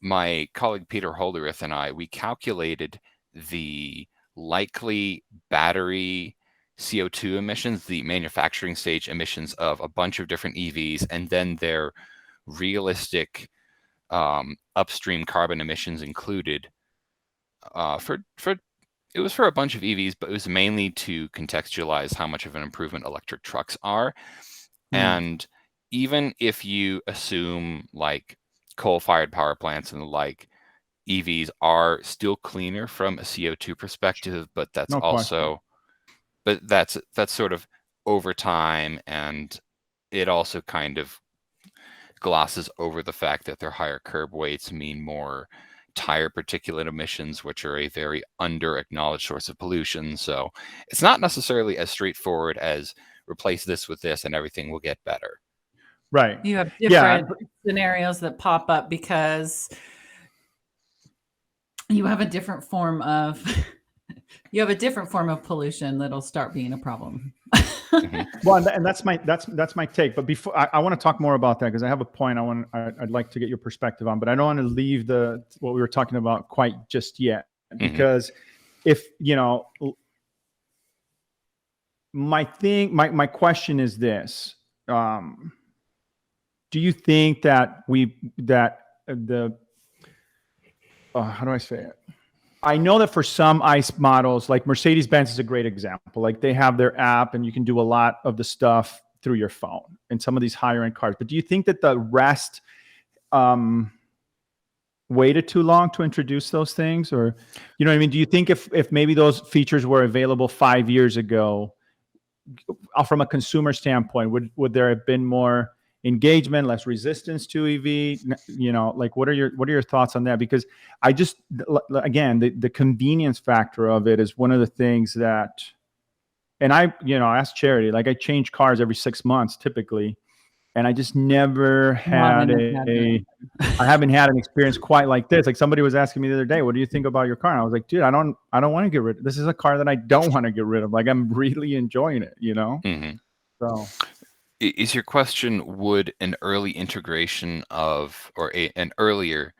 My colleague Peter Holderith and we calculated the likely battery CO2 emissions, the manufacturing stage emissions of a bunch of different EVs, and then their realistic upstream carbon emissions included it was for a bunch of EVs, but it was mainly to contextualize how much of an improvement electric trucks are. And even if you assume like coal-fired power plants and the like, EVs are still cleaner from a CO2 perspective, but that's that's sort of over time, and it also kind of glosses over the fact that their higher curb weights mean more tire particulate emissions, which are a very under-acknowledged source of pollution. So it's not necessarily as straightforward as replace this with this and everything will get better. Right. You have different scenarios that pop up because you have a different form of pollution that'll start being a problem. Well, and that's my take. But before I want to talk more about that, because I have a point I'd like to get your perspective on, but I don't want to leave what we were talking about quite just yet, because if my question is this: do you think that how do I say it? I know that for some ICE models, like Mercedes-Benz is a great example. Like they have their app and you can do a lot of the stuff through your phone in some of these higher end cars. But do you think that the rest waited too long to introduce those things? Or, you know what I mean? Do you think if maybe those features were available 5 years ago, from a consumer standpoint, would there have been more engagement, less resistance to EV? Like what are your thoughts on that? Because I just, again, the convenience factor of it is one of the things that, and I asked Charity, like I change cars every 6 months typically, and I just never had I haven't had an experience quite like this. Like somebody was asking me the other day, what do you think about your car? And I was like, dude, I don't want to get rid of this. Is a car that I don't want to get rid of. Like I'm really enjoying it, So is your question, would an early integration of, or an earlier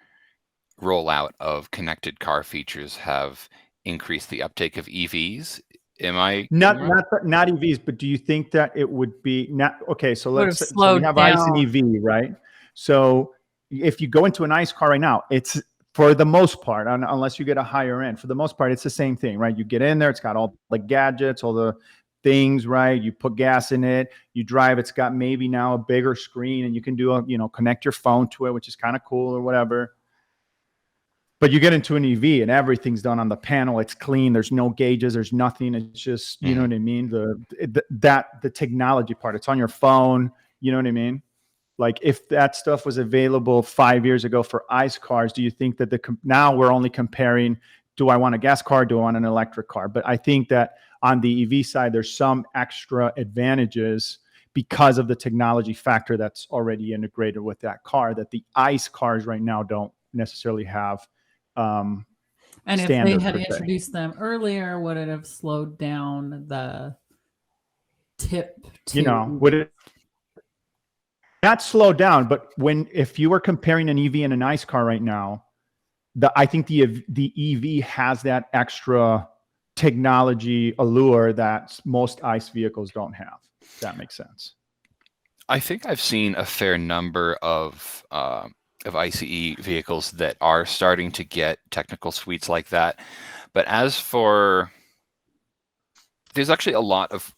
rollout of connected car features have increased the uptake of EVs? Am I not EVs, but do you think that it would be not okay? So we have ICE and EV, right? So if you go into an ICE car right now, it's for the most part, unless you get a higher end, for the most part, it's the same thing, right? You get in there, it's got all the gadgets, all the things, right? You put gas in it, you drive, it's got maybe now a bigger screen and you can do connect your phone to it, which is kind of cool or whatever. But you get into an EV and everything's done on the panel. It's clean. There's no gauges. There's nothing. It's just, you know what I mean? The technology part, it's on your phone. You know what I mean? Like if that stuff was available 5 years ago for ICE cars, do you think that now we're only comparing, do I want a gas car? Do I want an electric car? But I think that on the EV side, there's some extra advantages because of the technology factor that's already integrated with that car that the ICE cars right now don't necessarily have. And if they had introduced them earlier, would it have slowed down the tip to, would it not slow down? But if you were comparing an EV and an ICE car right now, I think the EV has that extra technology allure that most ICE vehicles don't have. If that makes sense. I think I've seen a fair number of ICE vehicles that are starting to get technical suites like that. But as for, there's actually a lot of,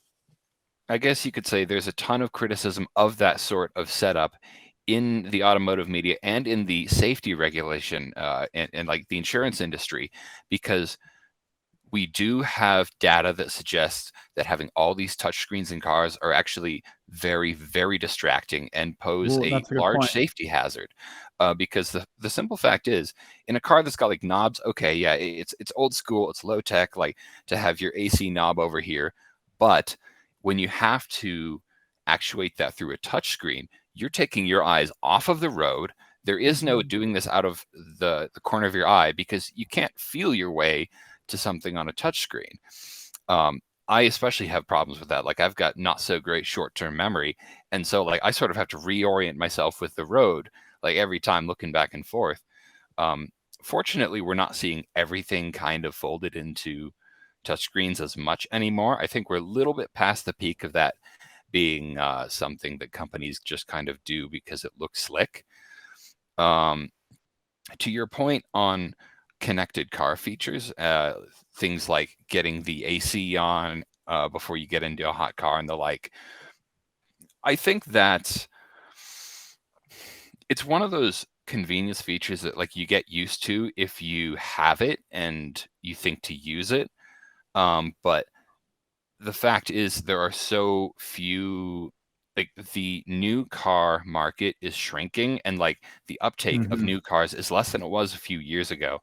I guess you could say there's a ton of criticism of that sort of setup in the automotive media and in the safety regulation and like the insurance industry, because we do have data that suggests that having all these touchscreens in cars are actually very, very distracting and pose a large safety hazard. Because the simple fact is, in a car that's got like knobs, okay, yeah, it's old school, it's low tech, like to have your AC knob over here. But when you have to actuate that through a touchscreen, you're taking your eyes off of the road. There is no doing this out of the corner of your eye because you can't feel your way to something on a touchscreen. I especially have problems with that. Like I've got not so great short-term memory. And so like I sort of have to reorient myself with the road, like every time looking back and forth. Fortunately, we're not seeing everything kind of folded into touchscreens as much anymore. I think we're a little bit past the peak of that being something that companies just kind of do because it looks slick. To your point on connected car features, things like getting the AC on before you get into a hot car and the like, I think that it's one of those convenience features that like you get used to if you have it and you think to use it. But the fact is there are so few, like the new car market is shrinking and like the uptake of new cars is less than it was a few years ago.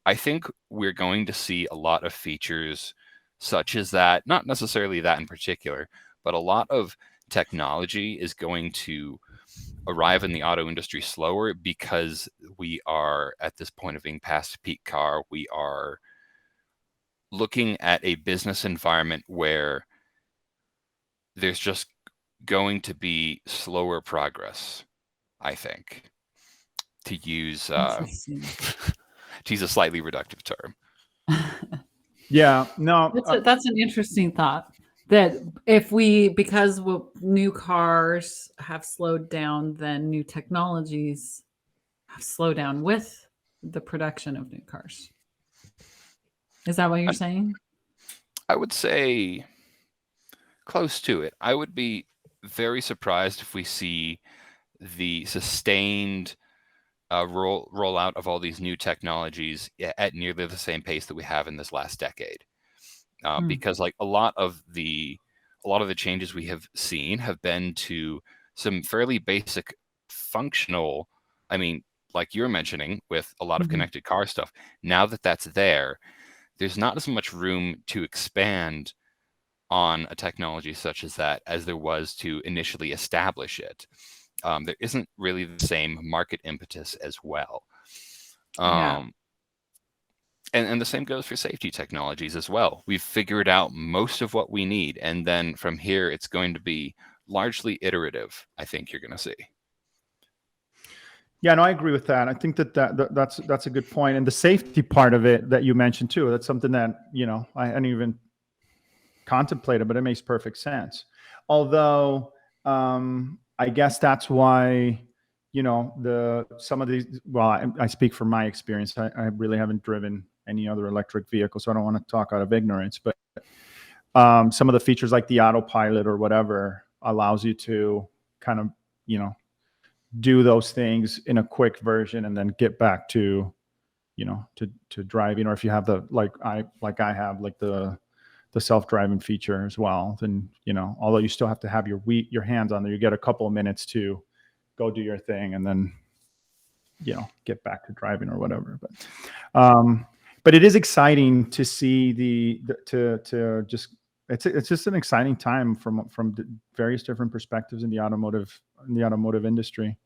I think we're going to see a lot of features such as that, not necessarily that in particular, but a lot of technology is going to arrive in the auto industry slower because we are at this point of being past peak car. We are looking at a business environment where there's just going to be slower progress, I think, to use to use a slightly reductive term. Yeah, no, that's an interesting thought. That because new cars have slowed down, then new technologies have slowed down with the production of new cars. Is that what you're saying? I would say close to it. I would be very surprised if we see the sustained rollout of all these new technologies at nearly the same pace that we have in this last decade. Because like a lot of the changes we have seen have been to some fairly basic functional, I mean, like you're mentioning with a lot of connected car stuff. Now that that's there, there's not as much room to expand on a technology such as that as there was to initially establish it. There isn't really the same market impetus as well. And the same goes for safety technologies as well. We've figured out most of what we need. And then from here, it's going to be largely iterative, I think you're going to see. Yeah, no, I agree with that. I think that's a good point. And the safety part of it that you mentioned too, that's something that, I hadn't even contemplated, but it makes perfect sense. Although, I guess that's why, some of these, well, I speak from my experience. I really haven't driven any other electric vehicle, so I don't want to talk out of ignorance, but some of the features like the autopilot or whatever allows you to kind of, do those things in a quick version and then get back to, to driving. Or if you have the, like I have like the self-driving feature as well, then, although you still have to have your hands on there, you get a couple of minutes to go do your thing and then, get back to driving or whatever. But it is exciting to see it's just an exciting time from various different perspectives in the automotive industry.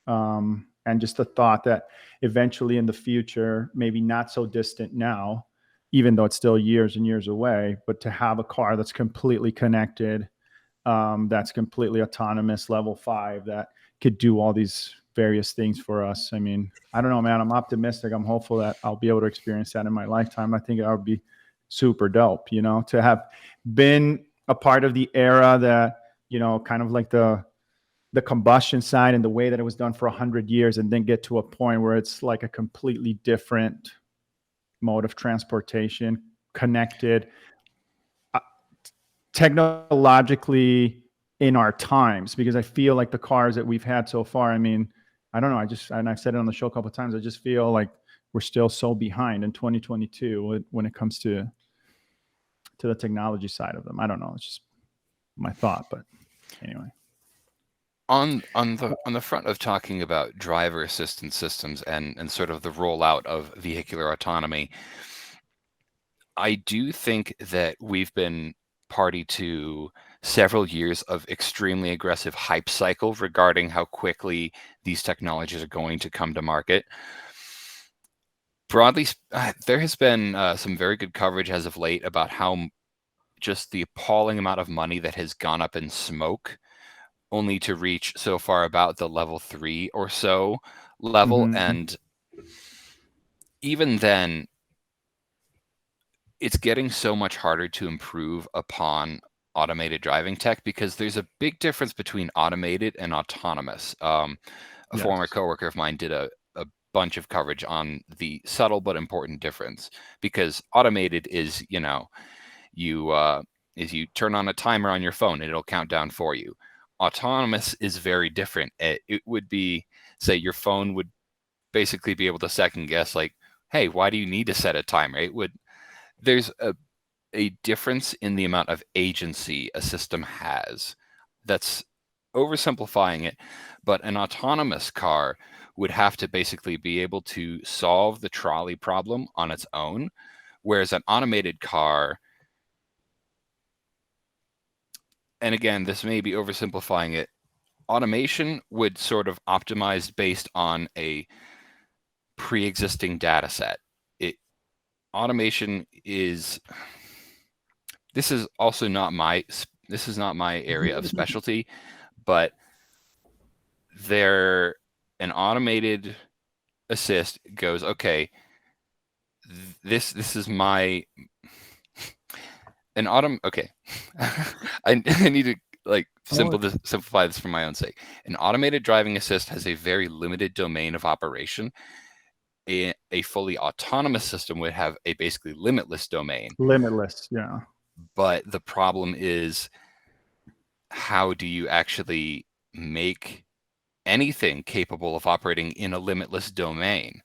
And just the thought that eventually in the future, maybe not so distant now, even though it's still years and years away, but to have a car that's completely connected, that's completely autonomous, level 5, that could do all these various things for us. I mean, I don't know, man. I'm optimistic. I'm hopeful that I'll be able to experience that in my lifetime. I think that would be super dope, to have been a part of the era that, kind of like the combustion side and the way that it was done for 100 years, and then get to a point where it's like a completely different mode of transportation, connected, technologically in our times. Because I feel like the cars that we've had so far, I mean, I don't know, and I've said it on the show a couple of times, I just feel like we're still so behind in 2022 when it comes to the technology side of them. I don't know, it's just my thought, but anyway. On the front of talking about driver assistance systems and sort of the rollout of vehicular autonomy, I do think that we've been party to several years of extremely aggressive hype cycle regarding how quickly these technologies are going to come to market. Broadly, there has been some very good coverage as of late about how just the appalling amount of money that has gone up in smoke, only to reach so far about the level 3 or so level. Mm-hmm. And even then, it's getting so much harder to improve upon automated driving tech, because there's a big difference between automated and autonomous. Yes. Former coworker of mine did a bunch of coverage on the subtle but important difference, because automated is, you turn on a timer on your phone and it'll count down for you. Autonomous is very different. It would be, say, your phone would basically be able to second guess, like, hey, why do you need to set a timer? There's a difference in the amount of agency a system has. That's oversimplifying it, but an autonomous car would have to basically be able to solve the trolley problem on its own, whereas an automated car, and again, this may be oversimplifying it, automation would sort of optimize based on a pre-existing data set. Automation is, this is not my area of specialty, but an automated assist goes, okay, this is my okay. I need to simplify this for my own sake. An automated driving assist has a very limited domain of operation. A fully autonomous system would have a basically limitless domain. Limitless, yeah. But the problem is, how do you actually make anything capable of operating in a limitless domain?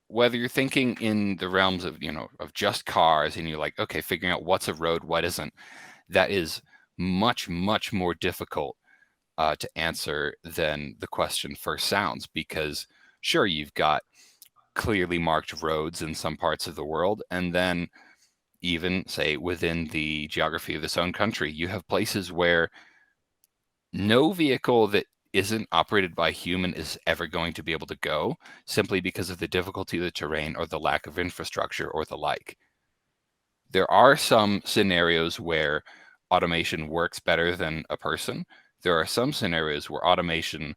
Whether you're thinking in the realms of, of just cars, and you're like, okay, figuring out what's a road, what isn't, that is much, much more difficult to answer than the question first sounds, because sure, you've got clearly marked roads in some parts of the world, and then even, say, within the geography of this own country, you have places where no vehicle that isn't operated by a human is ever going to be able to go, simply because of the difficulty of the terrain or the lack of infrastructure or the like. There are some scenarios where automation works better than a person. There are some scenarios where automation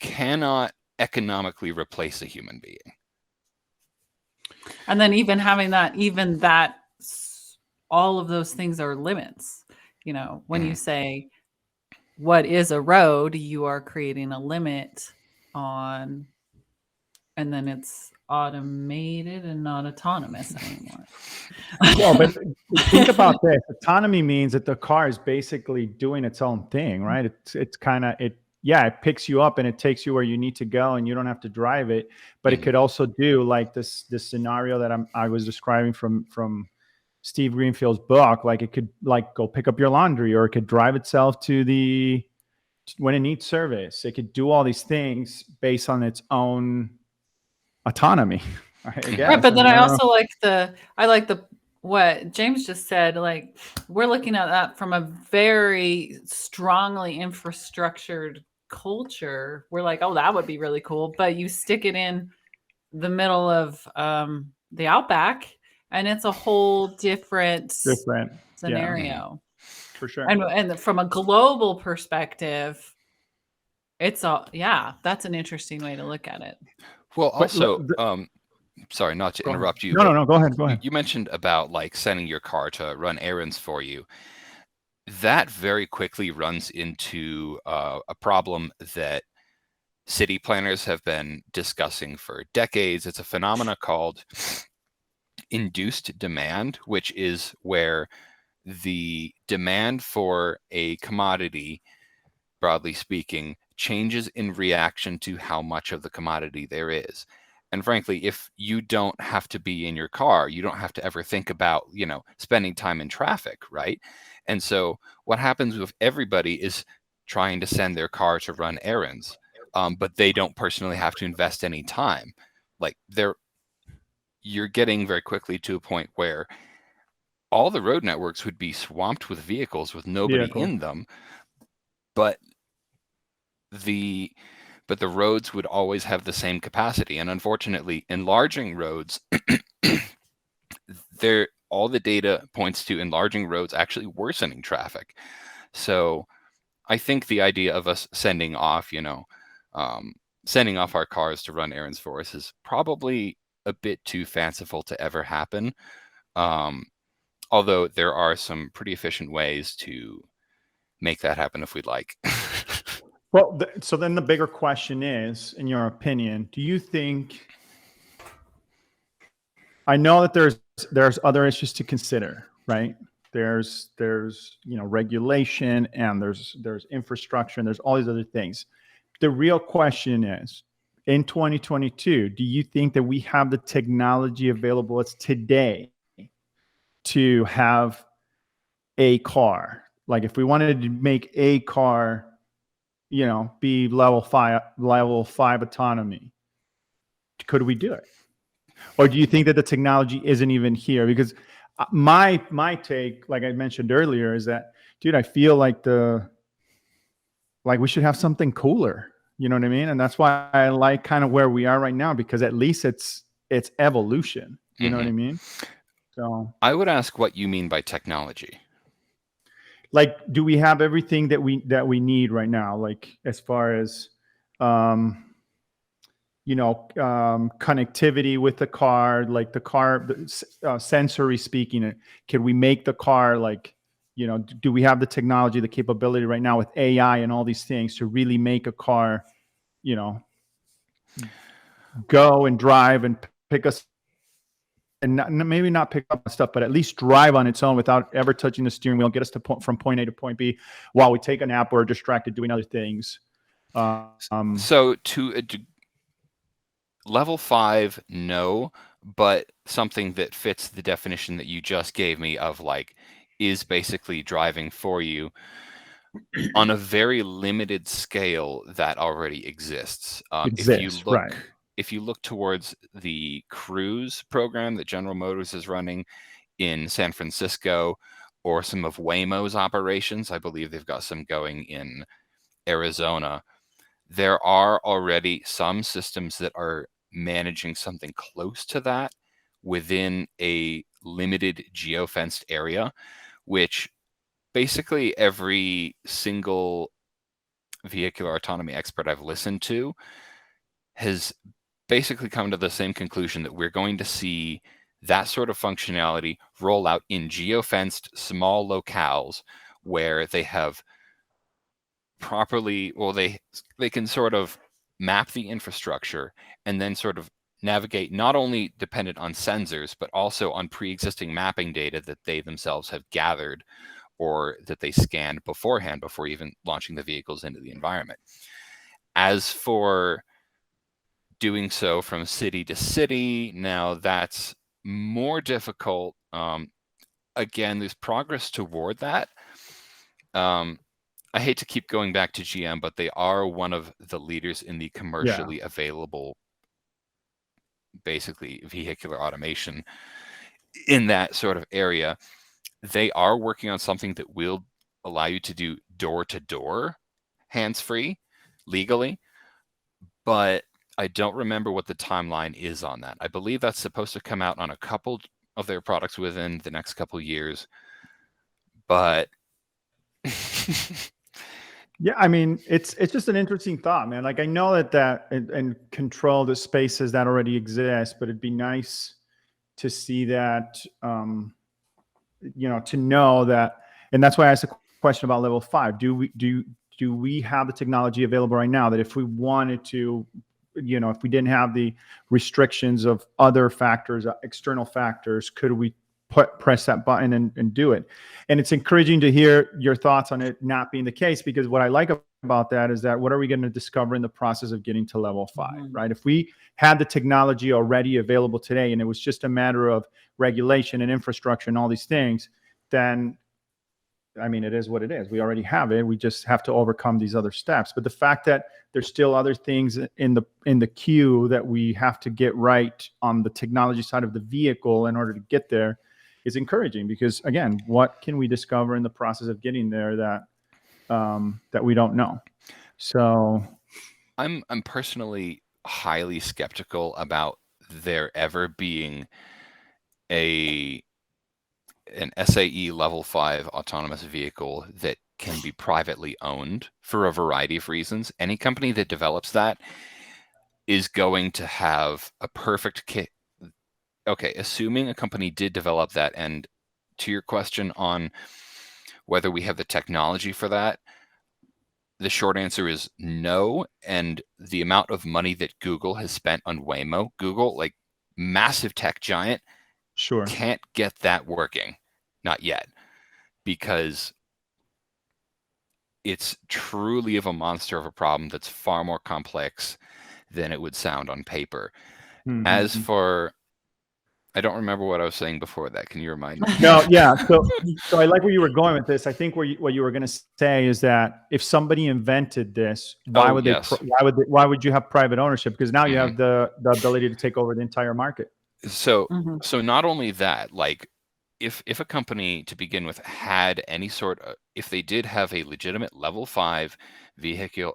cannot economically replace a human being. And then even having that, all of those things are limits. When you say, what is a road, you are creating a limit on and then it's automated and not autonomous anymore. Well, but think about this. Autonomy means that the car is basically doing its own thing, right? It's kind of it picks you up and it takes you where you need to go and you don't have to drive it. But it could also do like this scenario that I was describing from Steve Greenfield's book. Like it could like go pick up your laundry, or it could drive itself to when it needs service. It could do all these things based on its own autonomy. I guess. Right, but then I also like what James just said. Like, we're looking at that from a very strongly infrastructured culture. We're like, oh, that would be really cool. But you stick it in the middle of the Outback, and it's a whole different scenario. Yeah, for sure. And from a global perspective, it's that's an interesting way to look at it. Well, also, sorry, not to interrupt you. No, go ahead. You mentioned about like sending your car to run errands for you. That very quickly runs into a problem that city planners have been discussing for decades. It's a phenomena called induced demand, which is where the demand for a commodity, broadly speaking, changes in reaction to how much of the commodity there is. And frankly, if you don't have to be in your car, you don't have to ever think about, spending time in traffic, right? And so what happens with everybody is trying to send their car to run errands, but they don't personally have to invest any time. Like you're getting very quickly to a point where all the road networks would be swamped with vehicles with nobody in them, but the roads would always have the same capacity. And unfortunately, enlarging roads, all the data points to enlarging roads actually worsening traffic. So I think the idea of us sending off our cars to run errands for us is probably a bit too fanciful to ever happen. Although there are some pretty efficient ways to make that happen if we'd like. Well, so then the bigger question is, in your opinion, do you think, I know that there's other issues to consider, right? There's regulation, and there's infrastructure, and there's all these other things. The real question is, in 2022, do you think that we have the technology available today to have a car? Like if we wanted to make a car, be level 5 autonomy, could we do it? Or do you think that the technology isn't even here? Because my take, like I mentioned earlier, is that, dude, I feel like we should have something cooler. You know what I mean? And that's why I like kind of where we are right now, because at least it's evolution. You know what I mean? So I would ask what you mean by technology. Like, do we have everything that we need right now? Like, as far as, connectivity with the car, like the car, sensory speaking, can we make the car like, do we have the technology, the capability right now with AI and all these things to really make a car, go and drive and pick us, and maybe not pick up stuff, but at least drive on its own without ever touching the steering wheel, get us from point A to point B while we take a nap or are distracted doing other things. So to level 5, no, but something that fits the definition that you just gave me of like, is basically driving for you on a very limited scale that already exists. If you look towards the Cruise program that General Motors is running in San Francisco, or some of Waymo's operations, I believe they've got some going in Arizona, there are already some systems that are managing something close to that within a limited geofenced area, which basically every single vehicular autonomy expert I've listened to has basically come to the same conclusion, that we're going to see that sort of functionality roll out in geofenced small locales where they have properly, well, they can sort of map the infrastructure and then sort of navigate not only dependent on sensors, but also on pre-existing mapping data that they themselves have gathered or that they scanned beforehand before even launching the vehicles into the environment. As for doing so from city to city, now that's more difficult. Again, there's progress toward that. I hate to keep going back to GM, but they are one of the leaders in the commercially available, basically, vehicular automation in that sort of area. They are working on something that will allow you to do door-to-door hands-free legally, but I don't remember what the timeline is on that. I believe that's supposed to come out on a couple of their products within the next couple years, but yeah, I mean, it's just an interesting thought, man. Like, I know that and control the spaces that already exist, but it'd be nice to see that, to know that, and that's why I asked a question about level 5. Do we have the technology available right now that if we wanted to, if we didn't have the restrictions of other factors, external factors, could we press that button and do it? And it's encouraging to hear your thoughts on it not being the case, because what I like about that is that what are we going to discover in the process of getting to level 5, right? If we had the technology already available today and it was just a matter of regulation and infrastructure and all these things, then I mean, it is what it is. We already have it. We just have to overcome these other steps. But the fact that there's still other things in the queue that we have to get right on the technology side of the vehicle in order to get there is encouraging, because again, what can we discover in the process of getting there that we don't know? So I'm personally highly skeptical about there ever being an SAE level 5 autonomous vehicle that can be privately owned for a variety of reasons. Any company that develops that is going to have a perfect kit. Okay, assuming a company did develop that, and to your question on whether we have the technology for that, the short answer is no. And the amount of money that Google has spent on Waymo, Google, like massive tech giant, can't get that working. Not yet, because it's truly of a monster of a problem that's far more complex than it would sound on paper. Mm-hmm. As for, I don't remember what I was saying before that. Can you remind me? No, yeah. So I like where you were going with this. I think what you were going to say is that if somebody invented this, why would you have private ownership? Because now you have the ability to take over the entire market. So not only that, like, if a company to begin with had any sort of, if they did have a legitimate level 5 vehicular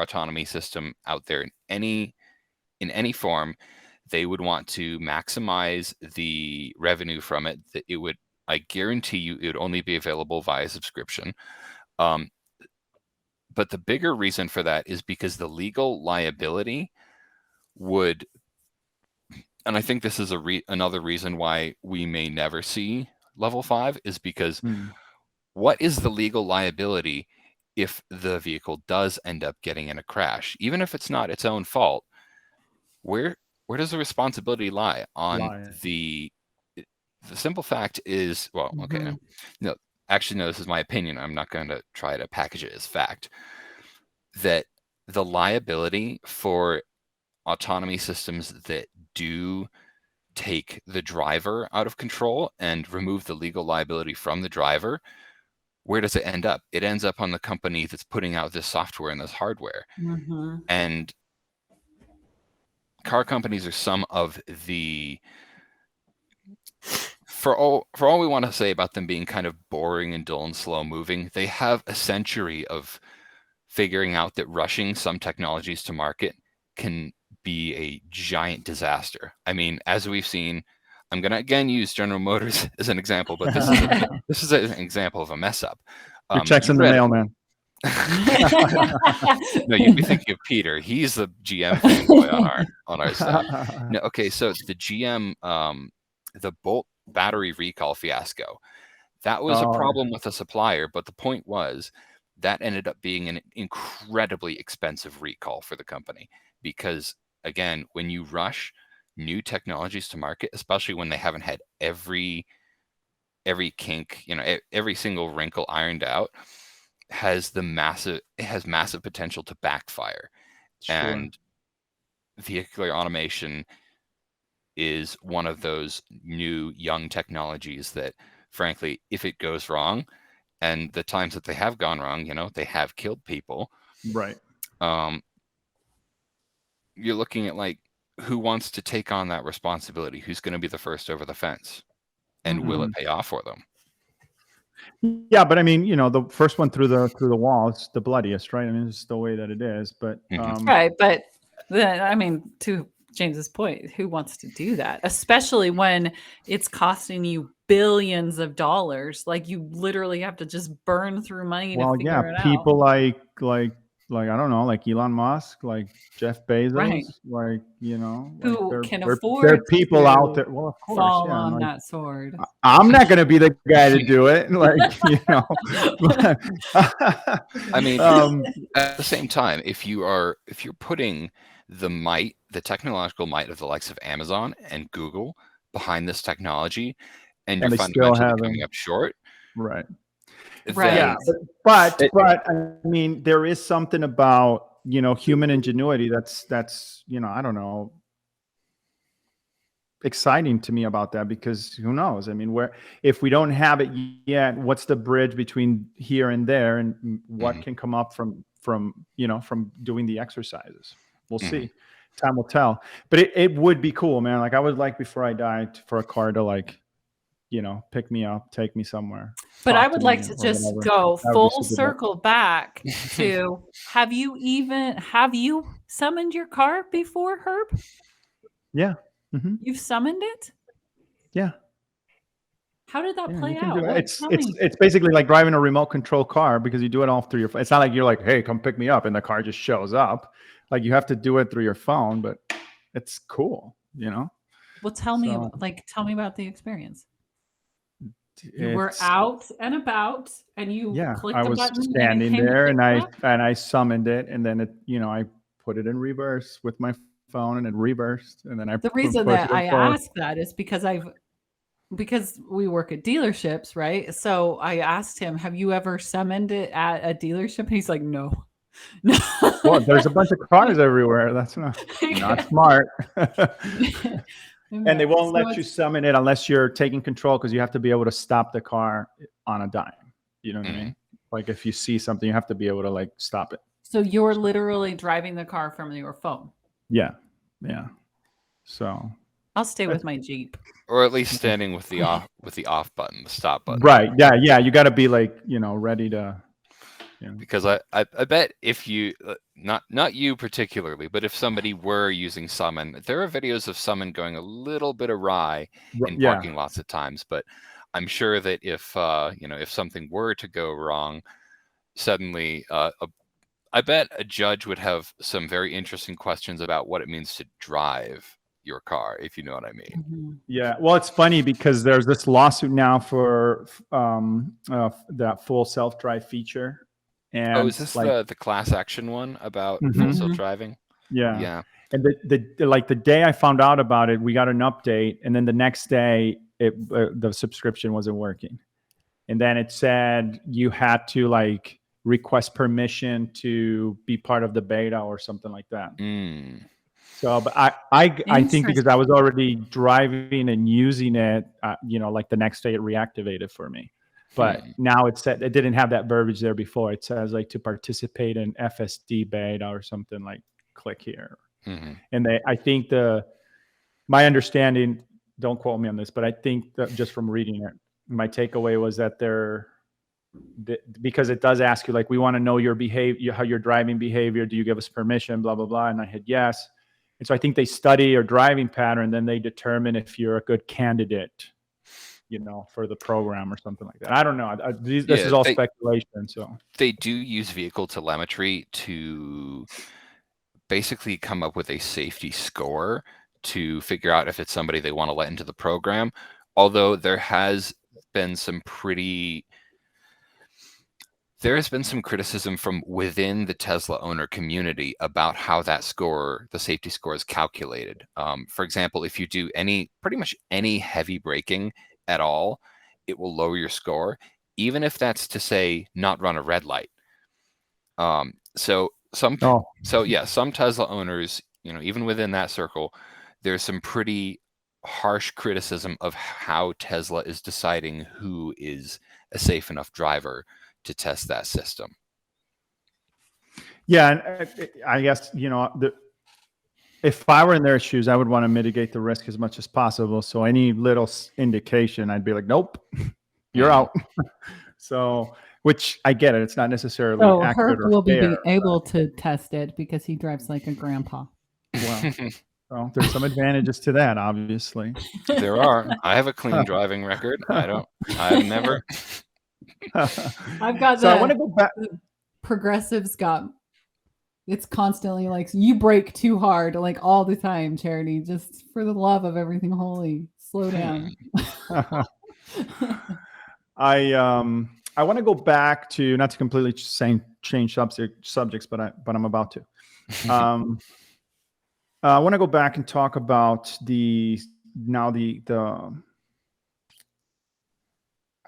autonomy system out there in any form, they would want to maximize the revenue from it. That it would, I guarantee you, it would only be available via subscription. But the bigger reason for that is because the legal liability would, and I think this is another reason why we may never see level 5, is because what is the legal liability if the vehicle does end up getting in a crash? Even if it's not its own fault, where does the responsibility lie? On the simple fact is, well, okay, no, this is my opinion. I'm not going to try to package it as fact, that the liability for autonomy systems that do take the driver out of control and remove the legal liability from the driver, where does it end up? It ends up on the company that's putting out this software and this hardware. And car companies are some of the, for all we want to say about them being kind of boring and dull and slow moving, they have a century of figuring out that rushing some technologies to market can be a giant disaster. I mean, as we've seen, I'm going to again use General Motors as an example, but this is an example of a mess up. Your check's in the mail, man. No, you'd be thinking of Peter. He's the GM fanboy on our side. No, okay, so the GM, the Bolt battery recall fiasco, that was a problem with a supplier, but the point was that ended up being an incredibly expensive recall for the company, because again, when you rush new technologies to market, especially when they haven't had every kink, every single wrinkle ironed out, has massive potential to backfire. Sure. And vehicular automation is one of those new young technologies that, frankly, if it goes wrong, and the times that they have gone wrong, they have killed people. Right. You're looking at like, who wants to take on that responsibility? Who's going to be the first over the fence? And will it pay off for them? Yeah, but I mean, the first one through the wall is the bloodiest, right? I mean, it's the way that it is. But right, but then, I mean, to James's point, who wants to do that? Especially when it's costing you billions of dollars. Like, you literally have to just burn through money to figure it out. People like I don't know, like Elon Musk, like Jeff Bezos, Right. like Who can there afford are people to out there. Well, of course, fall on that sword. I'm not going to be the guy to do it. Like, I mean, at the same time, if you're putting the technological might of the likes of Amazon and Google behind this technology, and you're fundamentally coming up short, right? Right. Yeah, but I mean, there is something about human ingenuity that's I don't know, exciting to me about that, because who knows? I mean, if we don't have it yet, what's the bridge between here and there, and what can come up from doing the exercises? We'll see. Time will tell. But it would be cool, man. Like, I would like, before I died, for a car to pick me up, take me somewhere. But I would like to just go full circle back to, have you summoned your car before, Herb? Yeah. You've summoned it? Yeah. How did that play out? It's basically like driving a remote control car, because you do it all through your phone. It's not like you're like, hey, come pick me up, and the car just shows up. Like, you have to do it through your phone, but it's cool, Well, tell me about the experience. You were out and about, and you clicked the button. I was standing there, and I summoned it, and then I put it in reverse with my phone, and it reversed, and then The reason that I asked that is because we work at dealerships, right? So I asked him, have you ever summoned it at a dealership? And he's like, no. Well, there's a bunch of cars everywhere. That's not smart. And they won't let you summon it unless you're taking control, because you have to be able to stop the car on a dime. You know what I mean? Like, if you see something, you have to be able to stop it. So you're literally driving the car from your phone. Yeah. So I'll stay with my Jeep, or at least standing with the off button, the stop button. Right. Yeah. You got to be ready to. Because I bet if you not you particularly, but if somebody were using Summon, there are videos of Summon going a little bit awry in parking lots at times. But I'm sure that if something were to go wrong, suddenly I bet a judge would have some very interesting questions about what it means to drive your car, if you know what I mean. Yeah. Well, it's funny because there's this lawsuit now for that full self-drive feature. And is this the class action one about full self-driving? Yeah. And the day I found out about it, we got an update, and then the next day the subscription wasn't working. And then it said you had to request permission to be part of the beta or something like that. So, but I think because I was already driving and using it, the next day it reactivated for me. But now it said it didn't have that verbiage there before. It says to participate in FSD beta or something, click here. And I think my understanding, don't quote me on this, but I think that just from reading it, my takeaway was that because it does ask you, we want to know your behavior, how your driving behavior. Do you give us permission? Blah, blah, blah. And I hit yes. And so I think they study your driving pattern, then they determine if you're a good candidate, for the program or something like that. I don't know. This is all speculation. So they do use vehicle telemetry to basically come up with a safety score to figure out if it's somebody they want to let into the program. Although there has been some pretty There has been some criticism from within the Tesla owner community about how that score, the safety score, is calculated. For example, if you do pretty much any heavy braking at all, it will lower your score, even if that's to say not run a red light. So some Tesla owners, even within that circle, there's some pretty harsh criticism of how Tesla is deciding who is a safe enough driver to test that system. Yeah, and I guess if I were in their shoes, I would want to mitigate the risk as much as possible. So any little indication, I'd be like, "Nope, you're out." So, which I get it; it's not necessarily accurate Herc or will fair, be able to test it because he drives like a grandpa. Well, there's some advantages to that, obviously. There are. I have a clean driving record. I've never. I've got I want to go back. Progressives it's constantly like, you brake too hard, like all the time, Charity. Just for the love of everything holy, slow down. I want to go back to, not to completely change subjects, but I'm about to. I want to go back and talk about the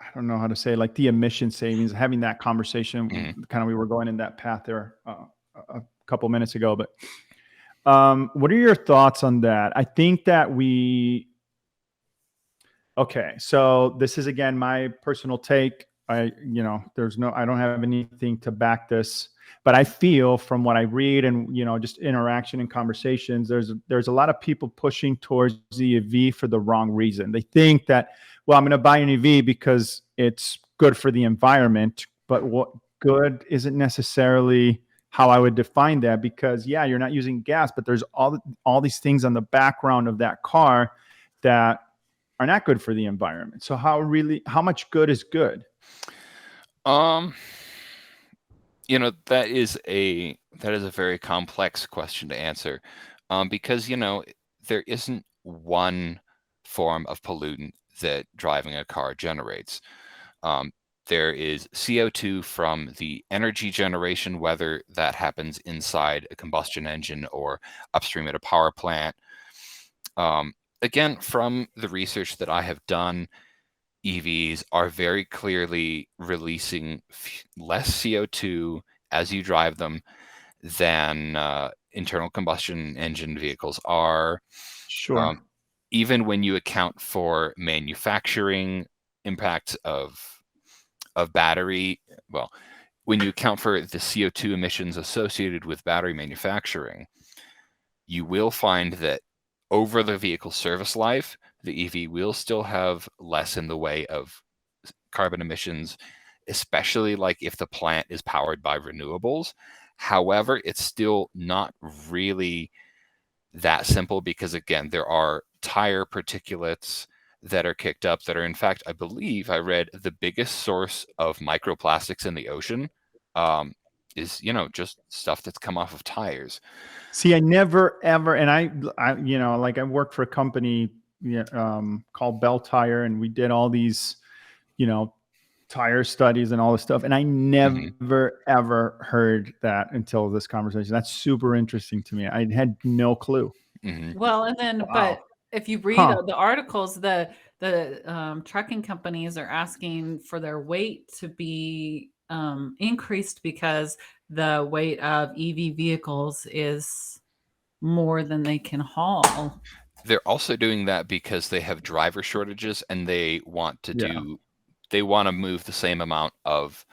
I don't know how to say, like the emission savings, having that conversation. Kind of, we were going in that path there a couple minutes ago, but what are your thoughts on that? I think that okay, so this is again my personal take. I don't have anything to back this, but I feel from what I read and just interaction and conversations, there's a lot of people pushing towards the EV for the wrong reason. They think that, well, I'm going to buy an EV because it's good for the environment, but what good isn't necessarily how I would define that, because you're not using gas, but there's all these things on the background of that car that are not good for the environment. So how much good is good? That is a very complex question to answer, because there isn't one form of pollutant that driving a car generates. There is CO2 from the energy generation, whether that happens inside a combustion engine or upstream at a power plant. Again, from the research that I have done, EVs are very clearly releasing less CO2 as you drive them than internal combustion engine vehicles are. Sure. Even when you account for manufacturing impacts of battery, when you account for the CO2 emissions associated with battery manufacturing, you will find that over the vehicle service life, the EV will still have less in the way of carbon emissions, especially like if the plant is powered by renewables. However, it's still not really that simple because, again, there are tire particulates that are kicked up that are, in fact, I believe I read, the biggest source of microplastics in the ocean is, just stuff that's come off of tires. See, I never, ever, and I worked for a company called Bell Tire, and we did all these, tire studies and all this stuff. And I never, ever heard that until this conversation. That's super interesting to me. I had no clue. Well, and then, but if you read the articles, the trucking companies are asking for their weight to be increased because the weight of EV vehicles is more than they can haul. They're also doing that because they have driver shortages and they want to move the same amount of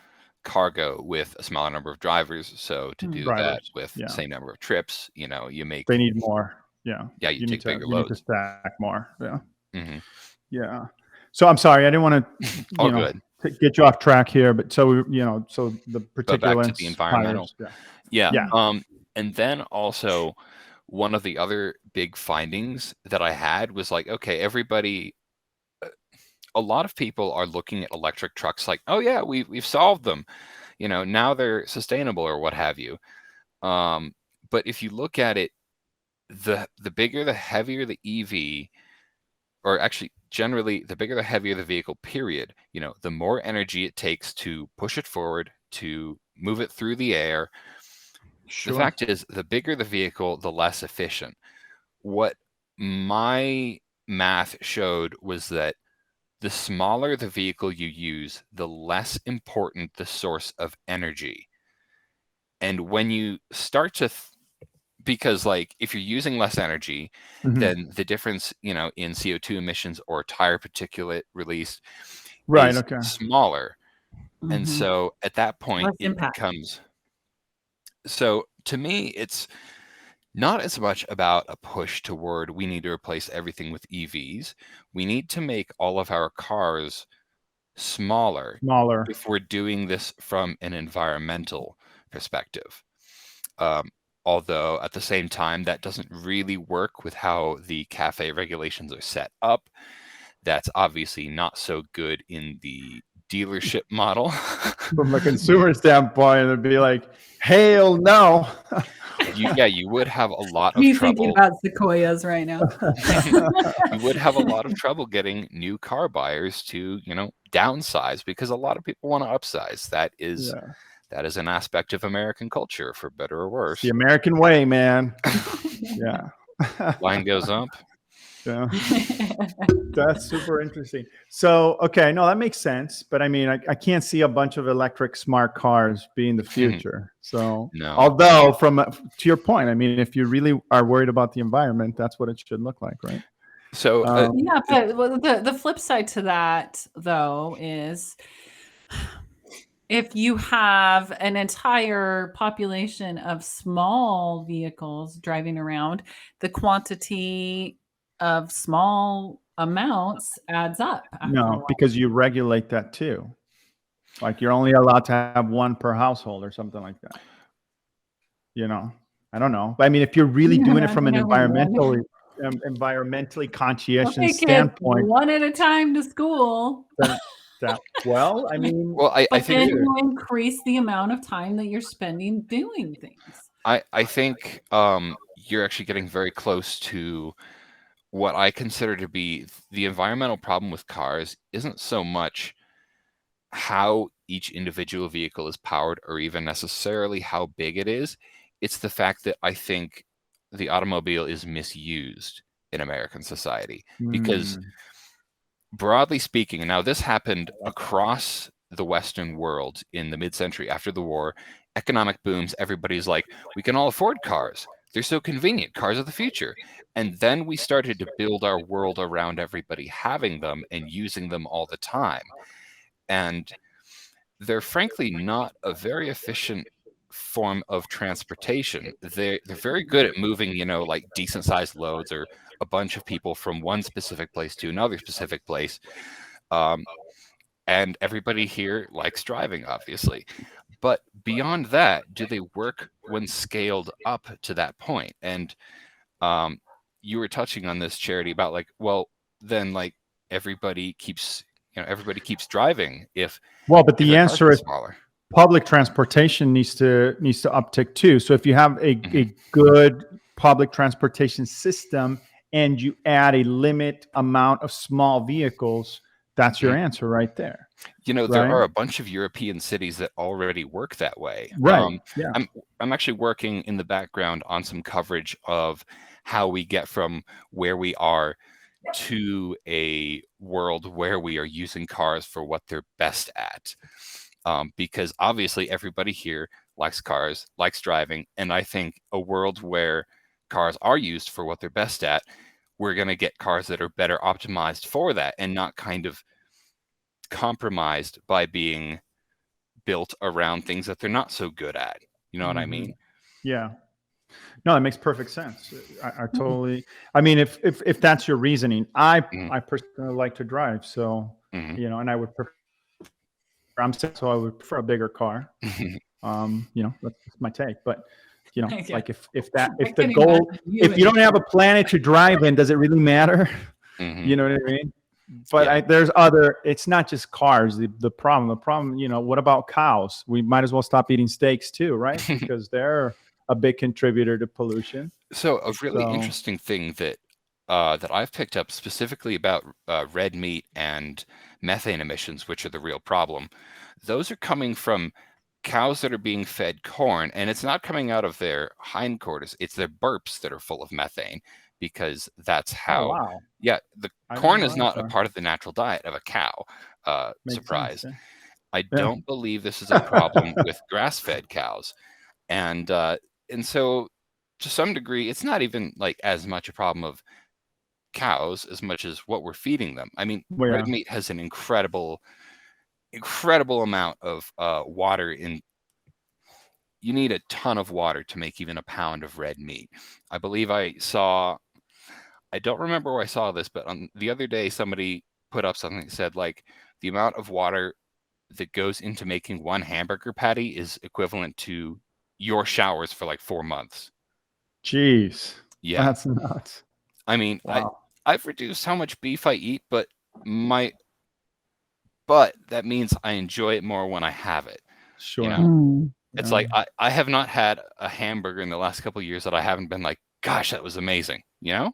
cargo with a smaller number of drivers. So to do that with the same number of trips, you need more. Yeah, you take bigger loads. You need to stack more. Yeah. So I'm sorry, I didn't want to get you off track here, but so the particulates, back to the environmental. Tires, and then also one of the other big findings that I had was like, okay, everybody, a lot of people are looking at electric trucks like, oh yeah, we've solved them, now they're sustainable or what have you. But if you look at it, the bigger, the heavier the EV, or actually generally the bigger, the heavier the vehicle, period, the more energy it takes to push it forward, to move it through the air. Sure. The fact is, the bigger the vehicle, the less efficient. What my math showed was that the smaller the vehicle you use, the less important the source of energy. And when you start to, because like if you're using less energy, Mhm. then the difference, in CO2 emissions or tire particulate release Right. is Okay. smaller. And Mhm. so at that point, Less it impact. becomes. So to me, it's not as much about a push toward we need to replace everything with EVs. We need to make all of our cars smaller Smaller. if we're doing this from an environmental perspective. Although at the same time, that doesn't really work with how the CAFE regulations are set up. That's obviously not so good in the dealership model. From a consumer standpoint, it'd be like, hell no. You would have a lot of He's thinking trouble. about sequoias right now. You would have a lot of trouble getting new car buyers to, downsize, because a lot of people want to upsize. That is an aspect of American culture, for better or worse. The American way, man. Yeah. Line goes up. Yeah. That's super interesting. So, okay, no, that makes sense. But I mean, I can't see a bunch of electric smart cars being the future. So, No. although to your point, I mean, if you really are worried about the environment, that's what it should look like, right? So Yeah, but the flip side to that, though, is if you have an entire population of small vehicles driving around, the quantity of small amounts adds up. after a No, while. because you regulate that too. Like you're only allowed to have one per household or something like that. I don't know. But I mean, if you're really doing it from an environmentally conscientious Okay, kids, standpoint, one at a time to school. well, I mean, well, I But then think you increase the amount of time that you're spending doing things. I think you're actually getting very close to what I consider to be the environmental problem with cars isn't so much how each individual vehicle is powered or even necessarily how big it is. It's the fact that I think the automobile is misused in American society. Because broadly speaking, and now this happened across the Western world in the mid-century after the war, economic booms, everybody's like, we can all afford cars. They're so convenient. Cars are the future. And then we started to build our world around everybody having them and using them all the time. And they're frankly not a very efficient form of transportation. They're very good at moving, like decent sized loads or a bunch of people from one specific place to another specific place. And everybody here likes driving, obviously. But beyond that, do they work when scaled up to that point? And you were touching on this, Charity, about like, well, then like everybody keeps driving but the answer is smaller. Public transportation needs to uptick too. So if you have a good public transportation system and you add a limit amount of small vehicles, that's your answer right there. There are a bunch of European cities that already work that way. Right. Yeah. I'm actually working in the background on some coverage of how we get from where we are to a world where we are using cars for what they're best at. Because obviously everybody here likes cars, likes driving, and I think a world where cars are used for what they're best at, we're going to get cars that are better optimized for that and not kind of compromised by being built around things that they're not so good at. You know what I mean? Yeah. No, it makes perfect sense. I totally. I mean, if that's your reasoning, I personally like to drive, so and I would prefer. So I would prefer a bigger car. That's my take. But like if the goal, if you don't have a planet to drive in, does it really matter? You know what I mean? But there's other. It's not just cars. The problem. What about cows? We might as well stop eating steaks too, right? Because they're a big contributor to pollution. So a really interesting thing that I've picked up specifically about red meat and methane emissions, which are the real problem. Those are coming from cows that are being fed corn, and it's not coming out of their hindquarters, it's their burps that are full of methane, because that's how. Oh, wow. Yeah, the I didn't corn know is that not a part. part of the natural diet of a cow. Makes Surprise. sense, I don't believe this is a problem with grass-fed cows. And so to some degree, it's not even like as much a problem of cows as much as what we're feeding them. I mean, Well, red yeah. meat has an incredible amount of water in. You need a ton of water to make even a pound of red meat. I believe I don't remember where I saw this, but on the other day, somebody put up something that said like the amount of water that goes into making one hamburger patty is equivalent to your showers for like 4 months. Jeez. Yeah. That's nuts. I mean, Wow. I've reduced how much beef I eat, but that means I enjoy it more when I have it. Sure. You know? Mm. It's like I have not had a hamburger in the last couple of years that I haven't been like, gosh, that was amazing. You know?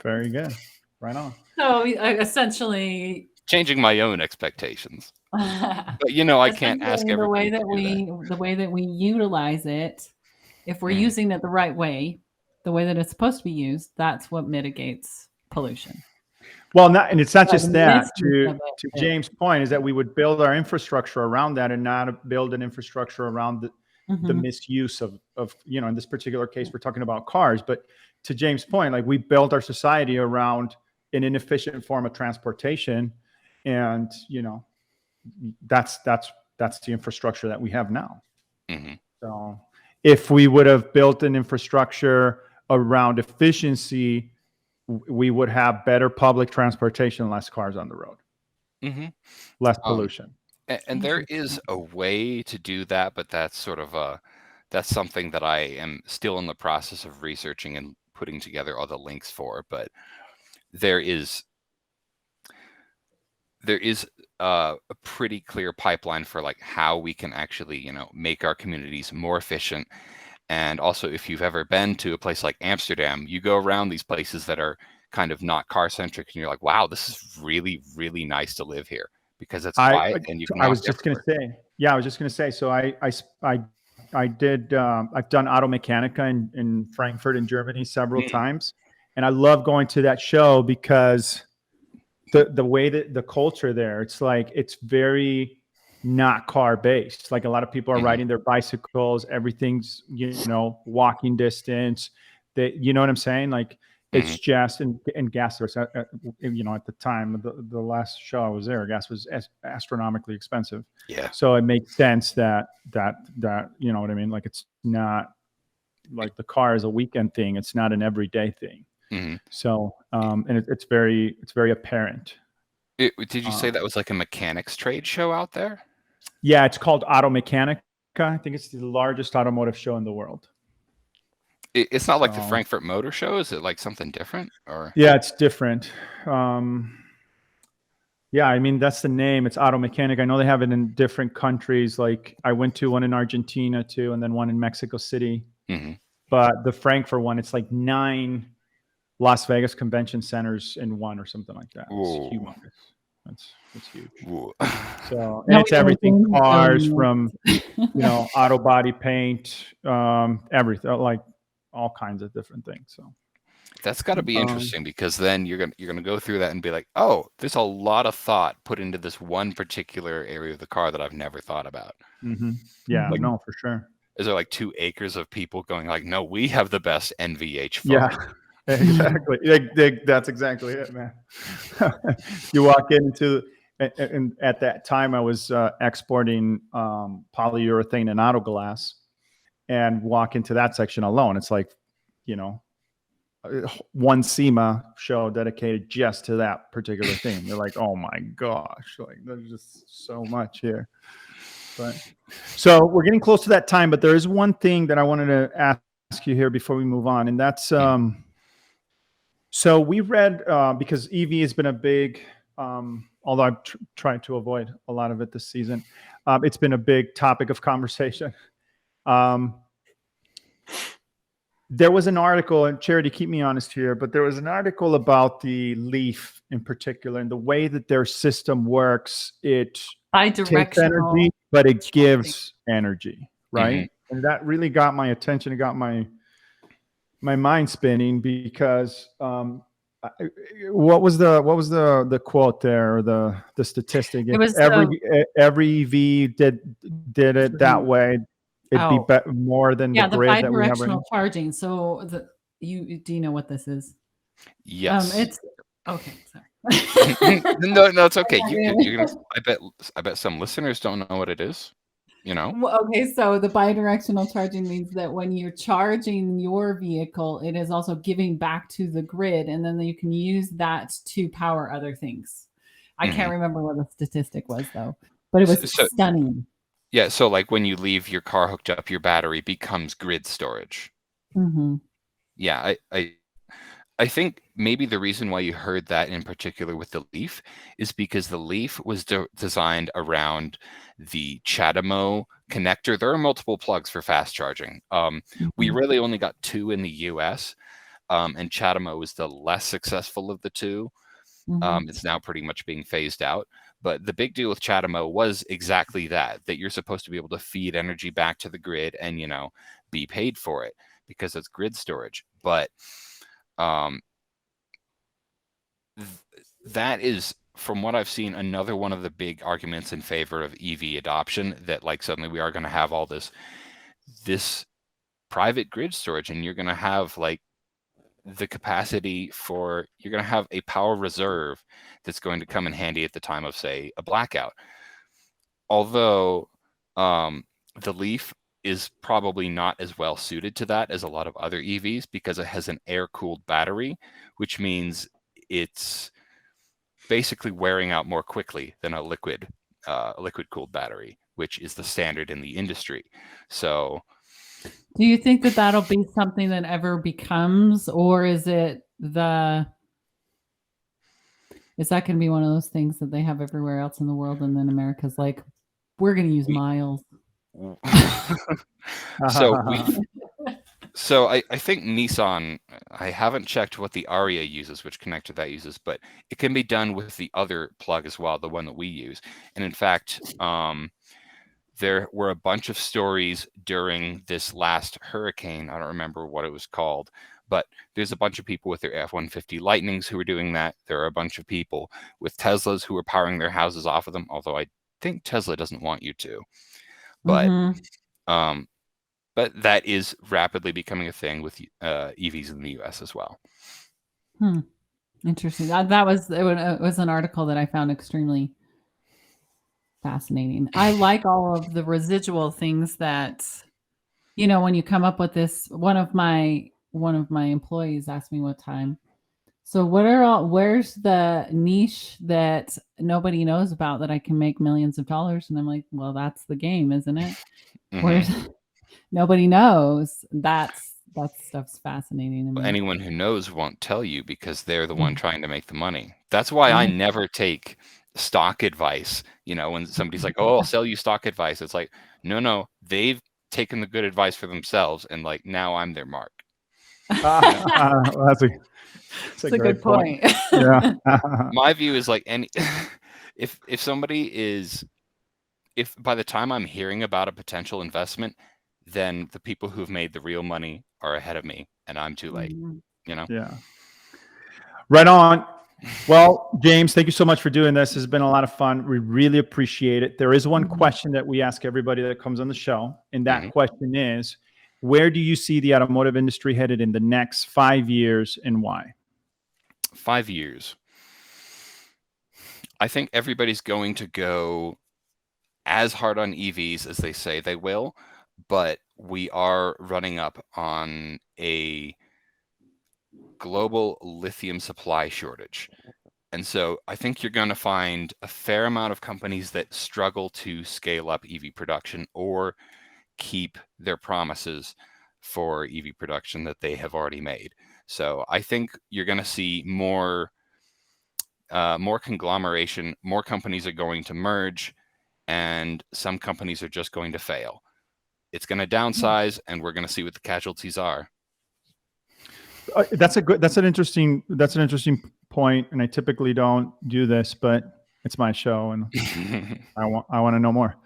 Very good. Right on. So essentially, Changing my own expectations. But you know, I can't ask essentially, everybody the way that we utilize it, if we're Mhm. using it the right way, the way that it's supposed to be used, that's what mitigates pollution. Well, and it's not But just the that. misuse of To it, James' point is that we would build our infrastructure around that and not build an infrastructure around the Mhm. misuse of in this particular case, we're talking about cars. But to James' point, like we built our society around an inefficient form of transportation, and that's the infrastructure that we have now. Mm-hmm. So if we would have built an infrastructure around efficiency, we would have better public transportation, less cars on the road, Mm-hmm. less pollution. And there is a way to do that, but that's sort of that's something that I am still in the process of researching and putting together all the links for. But there is a pretty clear pipeline for like how we can actually, make our communities more efficient. And also, if you've ever been to a place like Amsterdam, you go around these places that are kind of not car centric, and you're like, wow, this is really, really nice to live here because it's quiet and you can. I was just going to say, yeah, I was just going to say. So I did. I've done Automechanica in Frankfurt in Germany several times, and I love going to that show because the way that the culture there, it's like it's very not car based. Like a lot of people are riding their bicycles. Everything's walking distance. You know what I'm saying? Like it's just and gas. At the time the last show I was there, gas was astronomically expensive. Yeah. So it makes sense that you know what I mean. Like it's not like the car is a weekend thing. It's not an everyday thing. Mm-hmm. So and it's very apparent. Did you say that was like a mechanics trade show out there? Yeah, it's called Automechanica. I think it's the largest automotive show in the world. It's not like the Frankfurt Motor Show. Is it like something different? Or yeah, it's different. Yeah, I mean that's the name. It's Automechanica. I know they have it in different countries. Like I went to one in Argentina too, and then one in Mexico City. Mm-hmm. But the Frankfurt one, it's like 9 Las Vegas convention centers in one or something like that. It's humongous. It's huge. So and it's everything, cars from auto body paint, everything, like all kinds of different things. So that's got to be interesting because then you're gonna go through that and be like, oh, there's a lot of thought put into this one particular area of the car that I've never thought about. Mm-hmm. Yeah, no, for sure. Is there like 2 acres of people going like, no, we have the best NVH phone? Yeah. Exactly. That's exactly it, man. You walk into, and at that time I was exporting polyurethane and auto glass, and walk into that section alone. It's like, one SEMA show dedicated just to that particular thing. You're like, oh my gosh, like there's just so much here. But so we're getting close to that time, but there is one thing that I wanted to ask you here before we move on, and that's so we read, because EV has been a big, although I've tried to avoid a lot of it this season, it's been a big topic of conversation. There was an article, and Charity, keep me honest here, but there was an article about the Leaf in particular and the way that their system works. It takes Bidirectional. energy, but it gives energy, right? And that really got my attention. It got my mind spinning because what was the quote there, or the statistic? It If was every EV did it that way, it'd be more than the the grid that we have right now. bidirectional charging. So do you know what this is? Yes. It's okay. Sorry. No, it's okay. You're gonna. I bet some listeners don't know what it is. You know. Well, okay, so the bidirectional charging means that when you're charging your vehicle, it is also giving back to the grid, and then you can use that to power other things. I can't remember what the statistic was though, but it was stunning. Yeah, so like when you leave your car hooked up, your battery becomes grid storage. Yeah, I think maybe the reason why you heard that in particular with the Leaf is because the Leaf was designed around the CHAdeMO connector. There are multiple plugs for fast charging. We really only got 2 in the US, and CHAdeMO was the less successful of the 2. It's now pretty much being phased out. But the big deal with CHAdeMO was exactly that you're supposed to be able to feed energy back to the grid and, be paid for it because it's grid storage. But that is, from what I've seen, another one of the big arguments in favor of EV adoption, that like suddenly we are going to have all this private grid storage, and you're going to have like the capacity for, you're going to have a power reserve that's going to come in handy at the time of, say, a blackout. Although the Leaf is probably not as well suited to that as a lot of other EVs because it has an air-cooled battery, which means it's basically wearing out more quickly than a liquid-cooled battery, which is the standard in the industry. So do you think that that'll be something that ever becomes, or is that going to be one of those things that they have everywhere else in the world, and then America's like, we're going to use miles? So I think Nissan, I haven't checked what the Aria uses, which connector that uses, but it can be done with the other plug as well, the one that we use. And in fact, there were a bunch of stories during this last hurricane. I don't remember what it was called, but there's a bunch of people with their F-150 Lightnings who are doing that. There are a bunch of people with Teslas who are powering their houses off of them, although I think Tesla doesn't want you to. But but that is rapidly becoming a thing with EVs in the US as well. Interesting. That was an article that I found extremely fascinating. I like all of the residual things that, when you come up with this. One of my employees asked me one time, so where's the niche that nobody knows about that I can make millions of dollars? And I'm like, well, that's the game, isn't it? Where's nobody knows. That stuff's fascinating to me. Anyone who knows won't tell you because they're the one trying to make the money. That's why I never take stock advice. When somebody's like, oh, I'll sell you stock advice, it's like, no, they've taken the good advice for themselves, and like now I'm their mark. That's a good point. Yeah. My view is like, if somebody is, if by the time I'm hearing about a potential investment, then the people who've made the real money are ahead of me and I'm too late. Yeah. Right on. Well, James, thank you so much for doing this. It's been a lot of fun. We really appreciate it. There is one question that we ask everybody that comes on the show, and that question is, where do you see the automotive industry headed in the next 5 years, and why? 5 years. I think everybody's going to go as hard on EVs as they say they will, but we are running up on a global lithium supply shortage. And so I think you're going to find a fair amount of companies that struggle to scale up EV production or keep their promises for EV production that they have already made. So I think you're going to see more conglomeration, more companies are going to merge, and some companies are just going to fail. It's going to downsize, and we're going to see what the casualties are. That's an interesting point, and I typically don't do this, but It's my show, and I want to know more.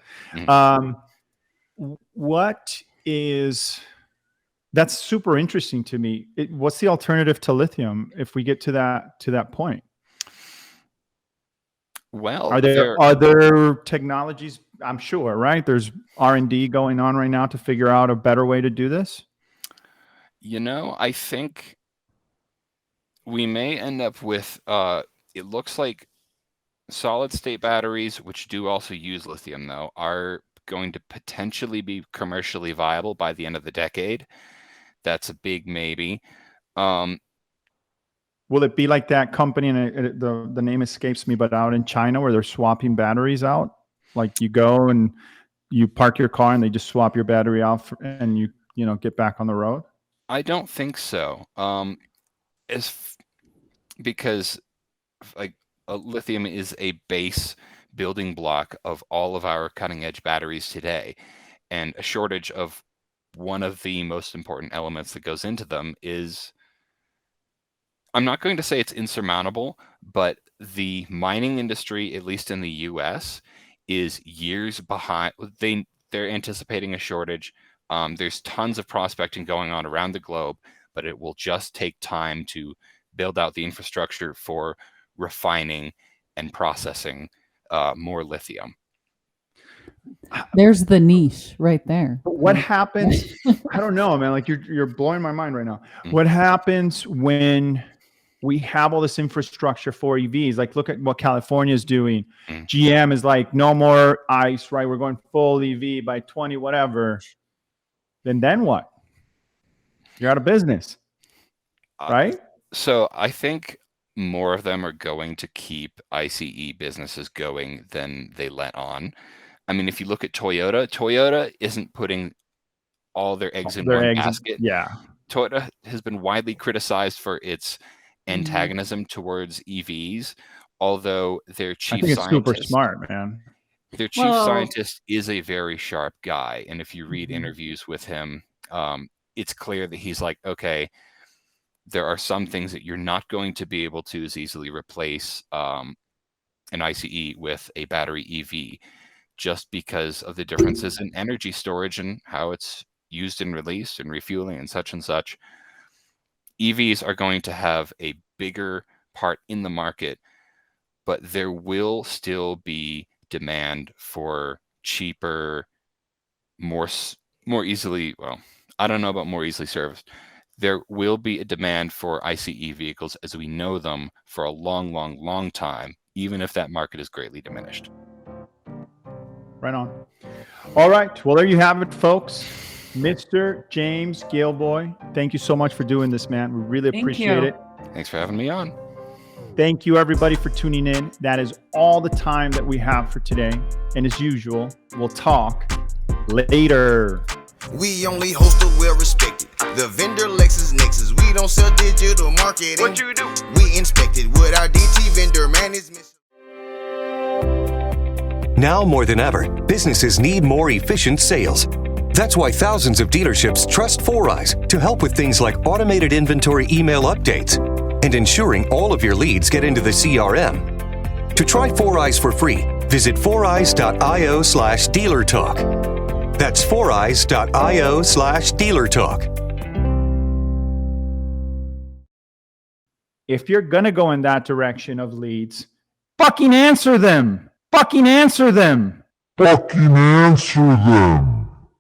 That's super interesting to me. What's the alternative to lithium if we get to that point? Well, are there other technologies? I'm sure, right? There's R&D going on right now to figure out a better way to do this. I think we may end up with, it looks like solid state batteries, which do also use lithium though, are going to potentially be commercially viable by the end of the decade. That's a big maybe. Will it be like that company, and the name escapes me, but out in China where they're swapping batteries out? Like you go and you park your car and they just swap your battery out and you get back on the road? I don't think so. Because like lithium is a base building block of all of our cutting edge batteries today, and a shortage of one of the most important elements that goes into them is, I'm not going to say it's insurmountable, but the mining industry, at least in the US, is years behind. They're anticipating a shortage. There's tons of prospecting going on around the globe, but it will just take time to build out the infrastructure for refining and processing more lithium. There's the niche right there. But what happens? I don't know, man. Like you're blowing my mind right now. What happens when we have all this infrastructure for EVs? Like, look at what California is doing. GM is like, no more ICE, right? We're going full EV by 20, whatever. Then what? You're out of business, right? So I think more of them are going to keep ICE businesses going than they let on. I mean, if you look at Toyota isn't putting all their eggs in one basket. Yeah. Toyota has been widely criticized for its antagonism towards EVs, although their chief scientist, super smart, man. Their chief scientist is a very sharp guy, and if you read interviews with him, it's clear that he's like, okay, there are some things that you're not going to be able to as easily replace an ICE with a battery EV, just because of the differences in energy storage and how it's used and released and refueling and such and such. EVs are going to have a bigger part in the market, but there will still be demand for cheaper, more easily, well, I don't know about more easily serviced. There will be a demand for ICE vehicles as we know them for a long, long, long time, even if that market is greatly diminished. Right on. All right. Well, there you have it, folks. Mr. James Gilboy, thank you so much for doing this, man. We really appreciate it. Thanks for having me on. Thank you, everybody, for tuning in. That is all the time that we have for today. And as usual, we'll talk later. We only host a well-respected. The vendor Lexus Nexus. We don't sell digital marketing. What you do? We inspect it with our DT vendor. Man is missing. Now more than ever, businesses need more efficient sales. That's why thousands of dealerships trust 4Eyes to help with things like automated inventory email updates and ensuring all of your leads get into the CRM. To try 4Eyes for free, visit 4eyes.io/dealertalk. That's 4eyes.io/dealertalk. If you're going to go in that direction of leads, fucking answer them. Fucking answer them. Fucking answer them.